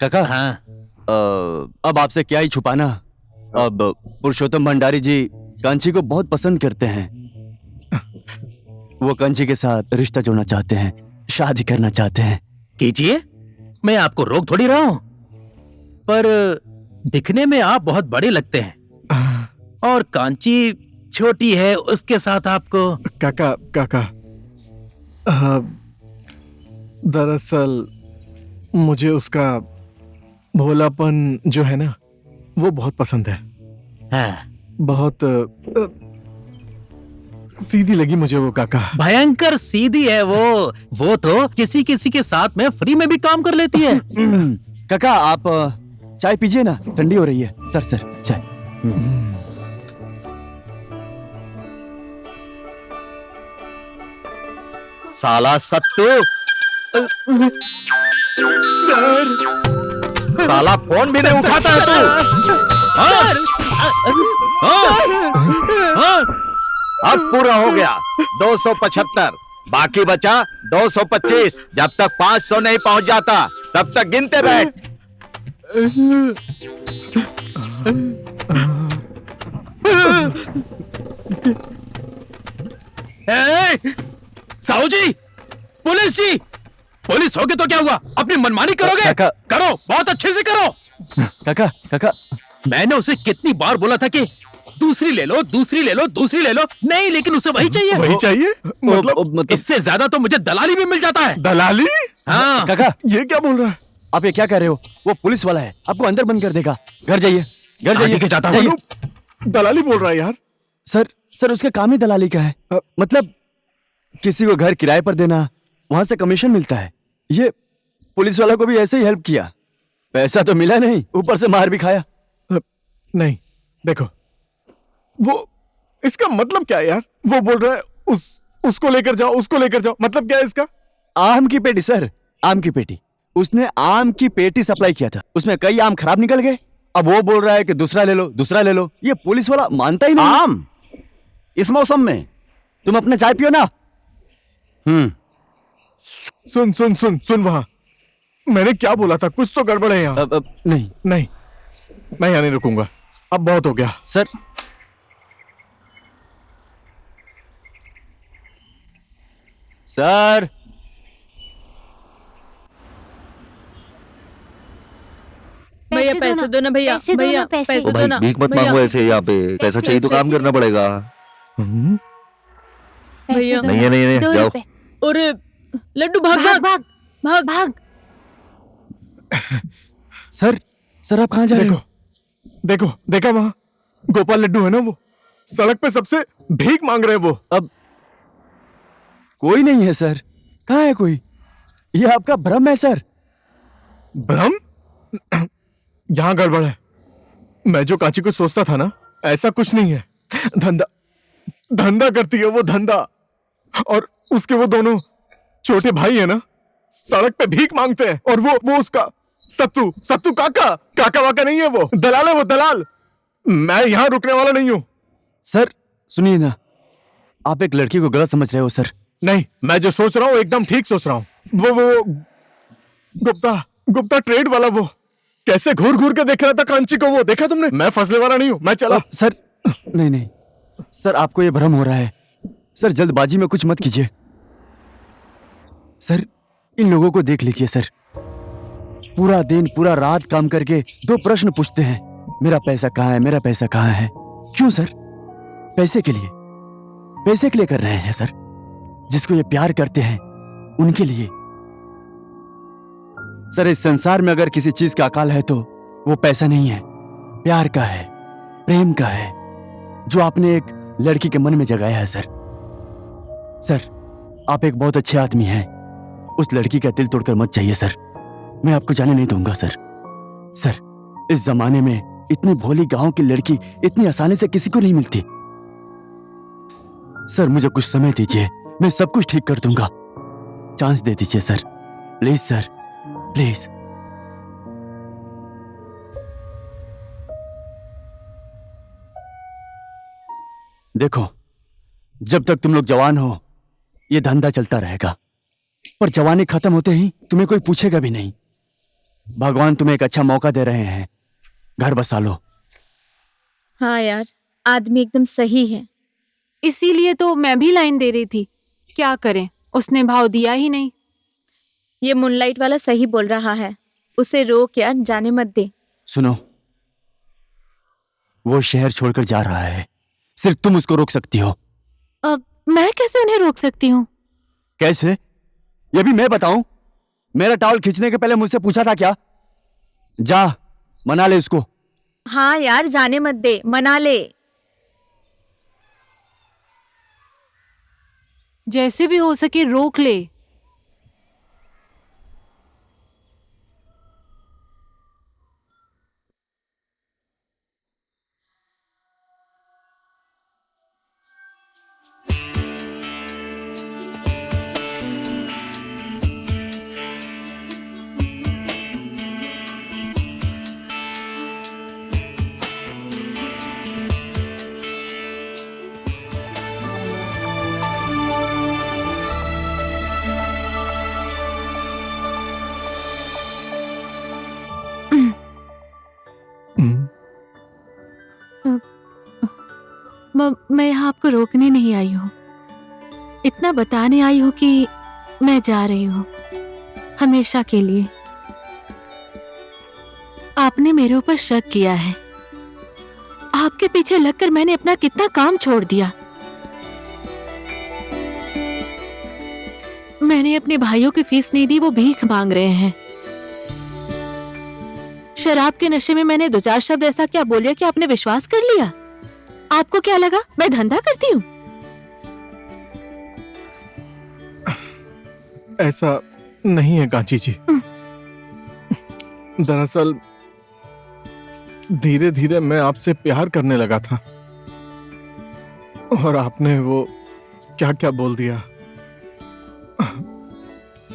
काका, हाँ। अब आपसे क्या ही छुपाना। अब पुरुषोत्तम भंडारी जी कांची को बहुत पसंद करते हैं। वो कांची के साथ रिश्ता जोड़ना चाहते हैं, शादी करना चाहते हैं। कीजिए, मैं आपको रोक थोड़ी रहा हूं, पर दिखने में आप बहुत बड़े लगते हैं और कांची छोटी है, उसके साथ आपको। काका, दरअसल मुझे उसका भोलापन जो है ना, वो बहुत पसंद है। हाँ। बहुत सीधी लगी मुझे वो काका। भयंकर सीधी है वो तो किसी किसी के साथ में फ्री में भी काम कर लेती है। काका, आप चाय पीजिए ना, ठंडी हो रही है। सर चाय। साला सत्तू, सर, साला फोन भी नहीं उठाता है तू। अब पूरा हो गया 275, बाकी बचा 225। जब तक 500 नहीं पहुंच जाता तब तक गिनते बैठ। साहू जी, पुलिस होगे तो क्या हुआ? अपनी मनमानी करोगे? काका। करो, बहुत अच्छे से करो। काका, मैंने उसे कितनी बार बोला था कि दूसरी ले लो, नहीं, लेकिन उसे वही चाहिए। वही चाहिए? मतलब इससे ज्यादा तो मुझे दलाली भी मिल जाता है। दलाली? हाँ। काका, ये क्या बोल रहा है? आप ये क्या कह रहे हो? वो पुलिस वाला है, आपको अंदर बंद कर देगा। घर जाइए। ठीक है, जाता हूँ। जाइए। दलाली बोल रहा है यार। सर उसका काम ही दलाली का है। मतलब किसी को घर किराए पर देना, वहां से कमीशन मिलता है। ये पुलिस वाला को भी ऐसे ही हेल्प किया, पैसा तो मिला नहीं, ऊपर से मार भी खाया। नहीं, देखो, वो इसका मतलब क्या है यार? वो बोल रहा है उसको लेकर जाओ, मतलब क्या है इसका? आम की पेटी सर, आम की पेटी। उसने आम की पेटी सप्लाई किया था, उसमें कई आम खराब निकल गए। अब वो बोल रहा है कि दूसरा ले लो। ये पुलिस वाला मानता ही नहीं। आम इस मौसम में? तुम अपना चाय पियो ना। सुन वहां, मैंने क्या बोला था? कुछ तो गड़बड़ है यहाँ। अब नहीं, मैं यहाँ नहीं रुकूंगा, अब बहुत हो गया। सर भैया पैसे दो ना भैया, भैया पैसे ओ दो भाई, ना भीख मत भैया। मांगो ऐसे यहाँ पे। पैसा चाहिए तो काम करना पड़ेगा। भैया नहीं, जाओ। अरे लड्डू, भाग। सर आप कहाँ जा रहे हो? देखा वहां गोपाल लड्डू है ना, वो सड़क पे सबसे भीख मांग रहे हैं वो। अब कोई नहीं है सर। कहाँ है कोई? ये आपका भ्रम है सर। भ्रम? यहां गड़बड़ है। मैं जो कांची को सोचता था ना, ऐसा कुछ नहीं है। धंधा धंधा करती है वो, धंधा। और उसके वो दोनों छोटे भाई है ना, सड़क पे भीख मांगते हैं। और वो उसका सत्तू काका वाका नहीं है, वो दलाल है, वो दलाल। मैं यहां रुकने वाला नहीं हूं। सर सुनिए ना, आप एक लड़की को गलत समझ रहे हो सर। नहीं, मैं जो सोच रहा हूँ एकदम ठीक सोच रहा हूँ। वो गुप्ता ट्रेड वाला, वो कैसे घूर घूर के देख रहा था कांची को, वो देखा तुमने? मैं फंसने वाला नहीं हूं, मैं चला। सर नहीं सर, आपको ये भ्रम हो रहा है सर। जल्दबाजी में कुछ मत कीजिए सर। इन लोगों को देख लीजिए सर, पूरा दिन पूरा रात काम करके 2 प्रश्न पूछते हैं, मेरा पैसा कहाँ है, मेरा पैसा कहाँ है। क्यों सर? पैसे के लिए कर रहे हैं सर। जिसको ये प्यार करते हैं उनके लिए। सर इस संसार में अगर किसी चीज का अकाल है तो वो पैसा नहीं है, प्यार का है, प्रेम का है, जो आपने एक लड़की के मन में जगाया है सर। सर आप एक बहुत अच्छे आदमी हैं, उस लड़की का दिल तोड़कर मत जाइए सर। मैं आपको जाने नहीं दूंगा सर। सर इस जमाने में इतनी भोली गांव की लड़की इतनी आसानी से किसी को नहीं मिलती। सर मुझे कुछ समय दीजिए, मैं सब कुछ ठीक कर दूंगा। चांस दे दीजिए सर, प्लीज सर, प्लीज। देखो, जब तक तुम लोग जवान हो ये धंधा चलता रहेगा, पर जवानी खत्म होते ही तुम्हें कोई पूछेगा भी नहीं। भगवान तुम्हें एक अच्छा मौका दे रहे हैं, घर बसा लो। हाँ यार, आदमी एकदम सही है। इसीलिए तो मैं भी लाइन दे रही थी। क्या करें, उसने भाव दिया ही नहीं। ये मूनलाइट वाला सही बोल रहा है, उसे रोक यार, जाने मत दे। सुनो, वो शहर छोड़कर जा रहा है, सिर्फ तुम उसको रोक सकती हो। अब मैं कैसे उन्हें रोक सकती हूँ? कैसे, ये भी मैं बताऊं? मेरा टॉवल खींचने के पहले मुझसे पूछा था क्या? जा मना ले उसको। हाँ यार, जाने मत दे, मना ले। जैसे भी हो सके रोक ले। मैं यहाँ आपको रोकने नहीं आई हूँ, इतना बताने आई हूँ कि मैं जा रही हूँ हमेशा के लिए। आपने मेरे ऊपर शक किया है, आपके पीछे लगकर मैंने अपना कितना काम छोड़ दिया। मैंने अपने भाइयों की फीस नहीं दी, वो भीख मांग रहे हैं। शराब के नशे में मैंने 2-4 शब्द ऐसा क्या बोल दिया कि आपने विश्वास कर लिया? आपको क्या लगा मैं धंधा करती हूँ? ऐसा नहीं है कांची जी। दरअसल धीरे धीरे मैं आपसे प्यार करने लगा था और आपने वो क्या क्या बोल दिया,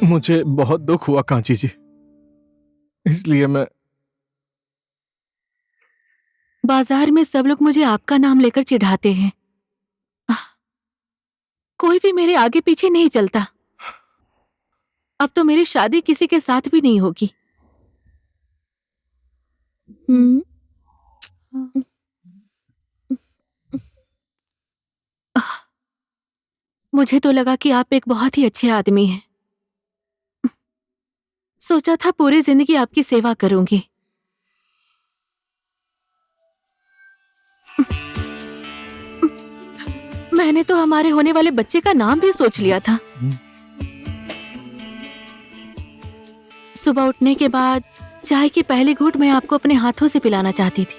मुझे बहुत दुख हुआ कांची जी। इसलिए मैं बाजार में सब लोग मुझे आपका नाम लेकर चिढ़ाते हैं। कोई भी मेरे आगे पीछे नहीं चलता। अब तो मेरी शादी किसी के साथ भी नहीं होगी। मुझे तो लगा कि आप एक बहुत ही अच्छे आदमी हैं। सोचा था पूरी जिंदगी आपकी सेवा करूंगी। मैंने तो हमारे होने वाले बच्चे का नाम भी सोच लिया था। सुबह उठने के बाद चाय की पहली घूंट मैं आपको अपने हाथों से पिलाना चाहती थी,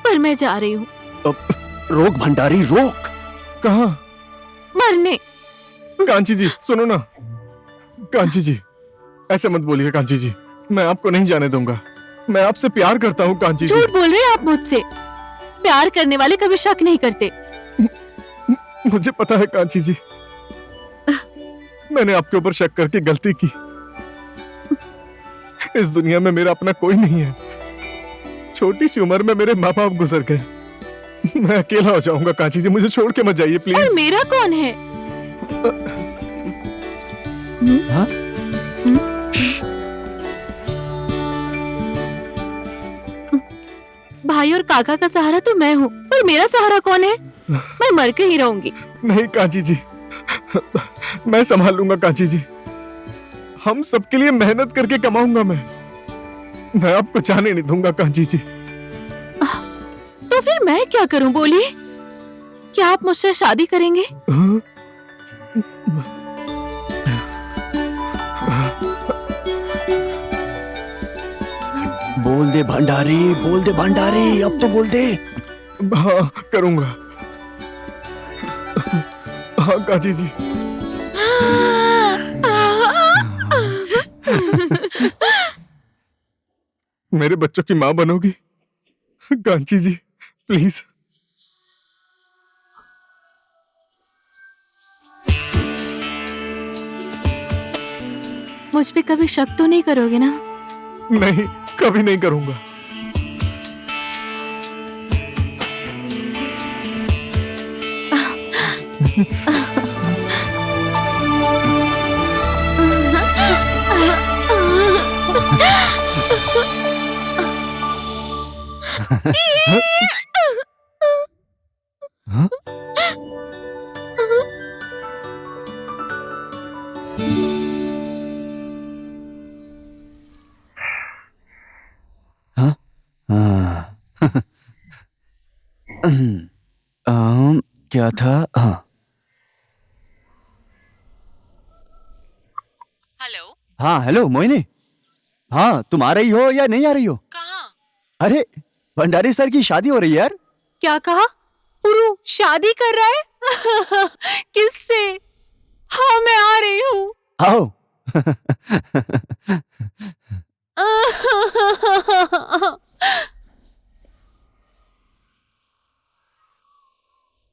पर मैं जा रही हूँ रोक भंडारी, रोक। कहाँ? मरने। कांची जी सुनो ना। कांची जी ऐसे मत बोलिए कांची जी, मैं आपको नहीं जाने दूंगा। मैं आपसे प्यार करता हूँ कांची जी। झूठ बोल रहे हैं आप मुझसे। प्यार करने वाले कभी शक नहीं करते। मुझे पता है कांची जी, मैंने आपके ऊपर शक करके गलती की। इस दुनिया में मेरा अपना कोई नहीं है। छोटी सी उम्र में मेरे माँ बाप गुजर गए। मैं अकेला हो जाऊंगा कांची जी, मुझे छोड़ के मत जाइए और प्लीज। मेरा कौन है? हाँ? भाई और काका का सहारा तो मैं हूँ, पर मेरा सहारा कौन है? मैं मर के ही रहूंगी। नहीं कांची जी, मैं संभाल लूंगा कांची जी। हम सबके लिए मेहनत करके कमाऊंगा मैं आपको जाने नहीं दूंगा कांची जी। तो फिर मैं क्या करूं बोलिए? क्या आप मुझसे शादी करेंगे? हाँ? बोल दे भंडारी, बोल दे भंडारी, अब तो बोल दे। हाँ करूंगा। हाँ कांची जी। मेरे बच्चों की माँ बनोगी कांची जी प्लीज। मुझ पे कभी शक तो नहीं करोगे ना? नहीं कभी नहीं करूंगा। क्या था? हाँ हेलो। हाँ हेलो मोहिनी। हाँ तुम आ रही हो या नहीं आ रही हो? कहाँ? अरे भंडारी सर की शादी हो रही है यार। क्या कहा? पुरु शादी कर रहा है? किससे? हाँ मैं आ रही हूँ। आओ।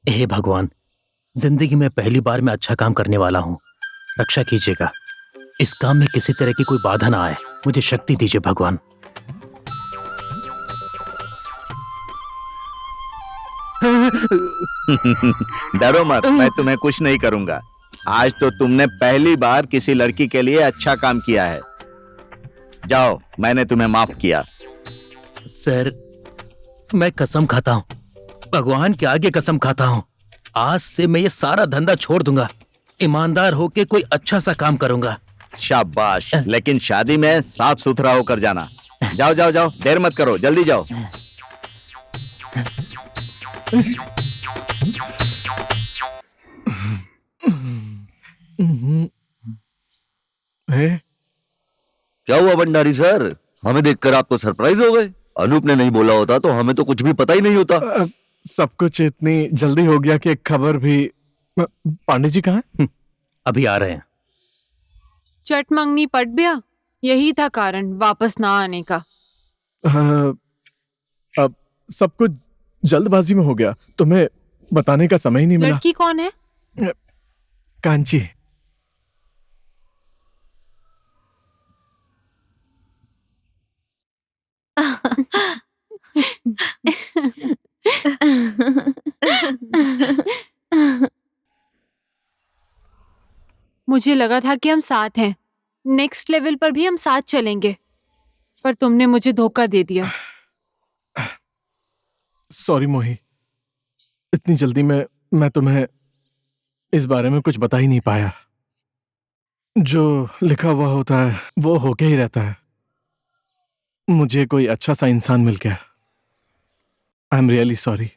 हे भगवान, जिंदगी में पहली बार मैं अच्छा काम करने वाला हूँ। रक्षा कीजिएगा, इस काम में किसी तरह की कोई बाधा ना आए। मुझे शक्ति दीजिए भगवान। डरो मत, मैं तुम्हें कुछ नहीं करूंगा। आज तो तुमने पहली बार किसी लड़की के लिए अच्छा काम किया है। जाओ, मैंने तुम्हें माफ किया। सर मैं कसम खाता हूँ, भगवान के आगे कसम खाता हूँ, आज से मैं ये सारा धंधा छोड़ दूंगा। ईमानदार होके कोई अच्छा सा काम करूंगा। शाबाश, लेकिन शादी में साफ सुथरा होकर जाना। जाओ जाओ जाओ, देर मत करो, जल्दी जाओ। क्या हुआ भंडारी सर? हमें देखकर आप तो सरप्राइज हो गए। अनूप ने नहीं बोला होता तो हमें तो कुछ भी पता ही नहीं होता। सब कुछ इतनी जल्दी हो गया कि एक खबर भी। पांडे जी कहाँ हैं? अभी आ रहे हैं। चट मंगनी पट गया, यही था कारण वापस ना आने का। अब सब कुछ जल्दबाजी में हो गया, तुम्हें बताने का समय ही नहीं मिला। लड़की कौन है? कांची। मुझे लगा था कि हम साथ हैं, नेक्स्ट लेवल पर भी हम साथ चलेंगे, पर तुमने मुझे धोखा दे दिया। सॉरी मोही, इतनी जल्दी में मैं तुम्हें इस बारे में कुछ बता ही नहीं पाया। जो लिखा हुआ होता है वो होके ही रहता है। मुझे कोई अच्छा सा इंसान मिल गया। I am really sorry.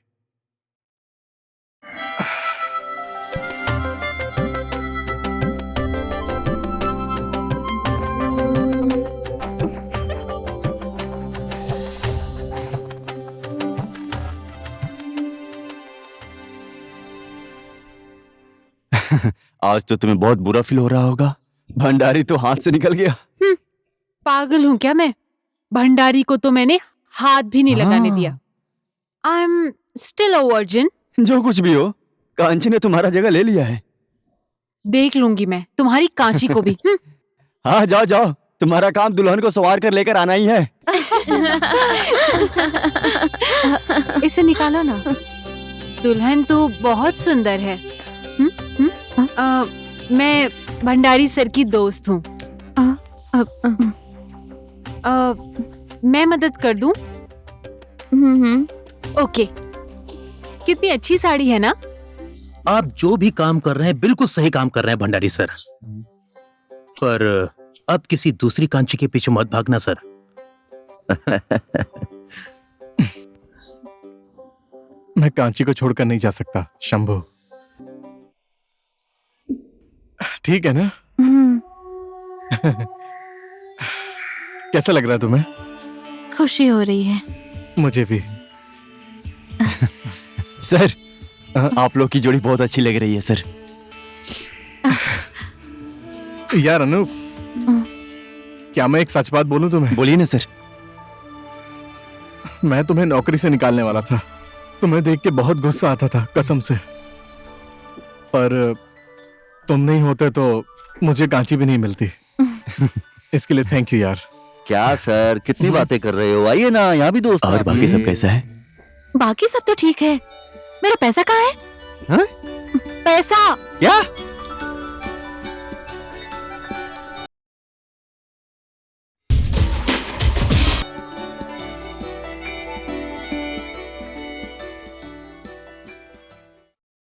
आज तो तुम्हें बहुत बुरा फील हो रहा होगा। भंडारी तो हाथ से निकल गया। पागल हूं क्या मैं? भंडारी को तो मैंने हाथ भी नहीं लगाने दिया। I am still a virgin. जो कुछ भी हो, कांची ने तुम्हारा जगह ले लिया है। देख लूंगी मैं तुम्हारी कांची को भी। हाँ जाओ जाओ, तुम्हारा काम दुल्हन को सवार कर लेकर आना ही है। इसे निकालो ना। दुल्हन तो बहुत सुंदर है। मैं भंडारी सर की दोस्त हूँ। मैं मदद कर दूं? ओके। कितनी अच्छी साड़ी है ना? आप जो भी काम कर रहे हैं बिल्कुल सही काम कर रहे हैं भंडारी सर, पर अब किसी दूसरी कांची के पीछे मत भागना सर। मैं कांची को छोड़कर नहीं जा सकता शंभू। ठीक है ना? कैसा लग रहा है तुम्हें? खुशी हो रही है। मुझे भी। सर, आप लोग की जोड़ी बहुत अच्छी लग रही है सर। यार अनूप, क्या मैं एक सच बात बोलूं तुम्हें? बोलिए ना सर। मैं तुम्हें नौकरी से निकालने वाला था। तुम्हें देख के बहुत गुस्सा आता था कसम से, पर तुम नहीं होते तो मुझे कांची भी नहीं मिलती। इसके लिए थैंक यू यार। क्या सर, कितनी बातें कर रहे हो? आइए ना, यहाँ भी दोस्त और बाकी सब कैसा है? बाकी सब तो ठीक है। मेरा पैसा कहाँ है? हाँ? पैसा क्या?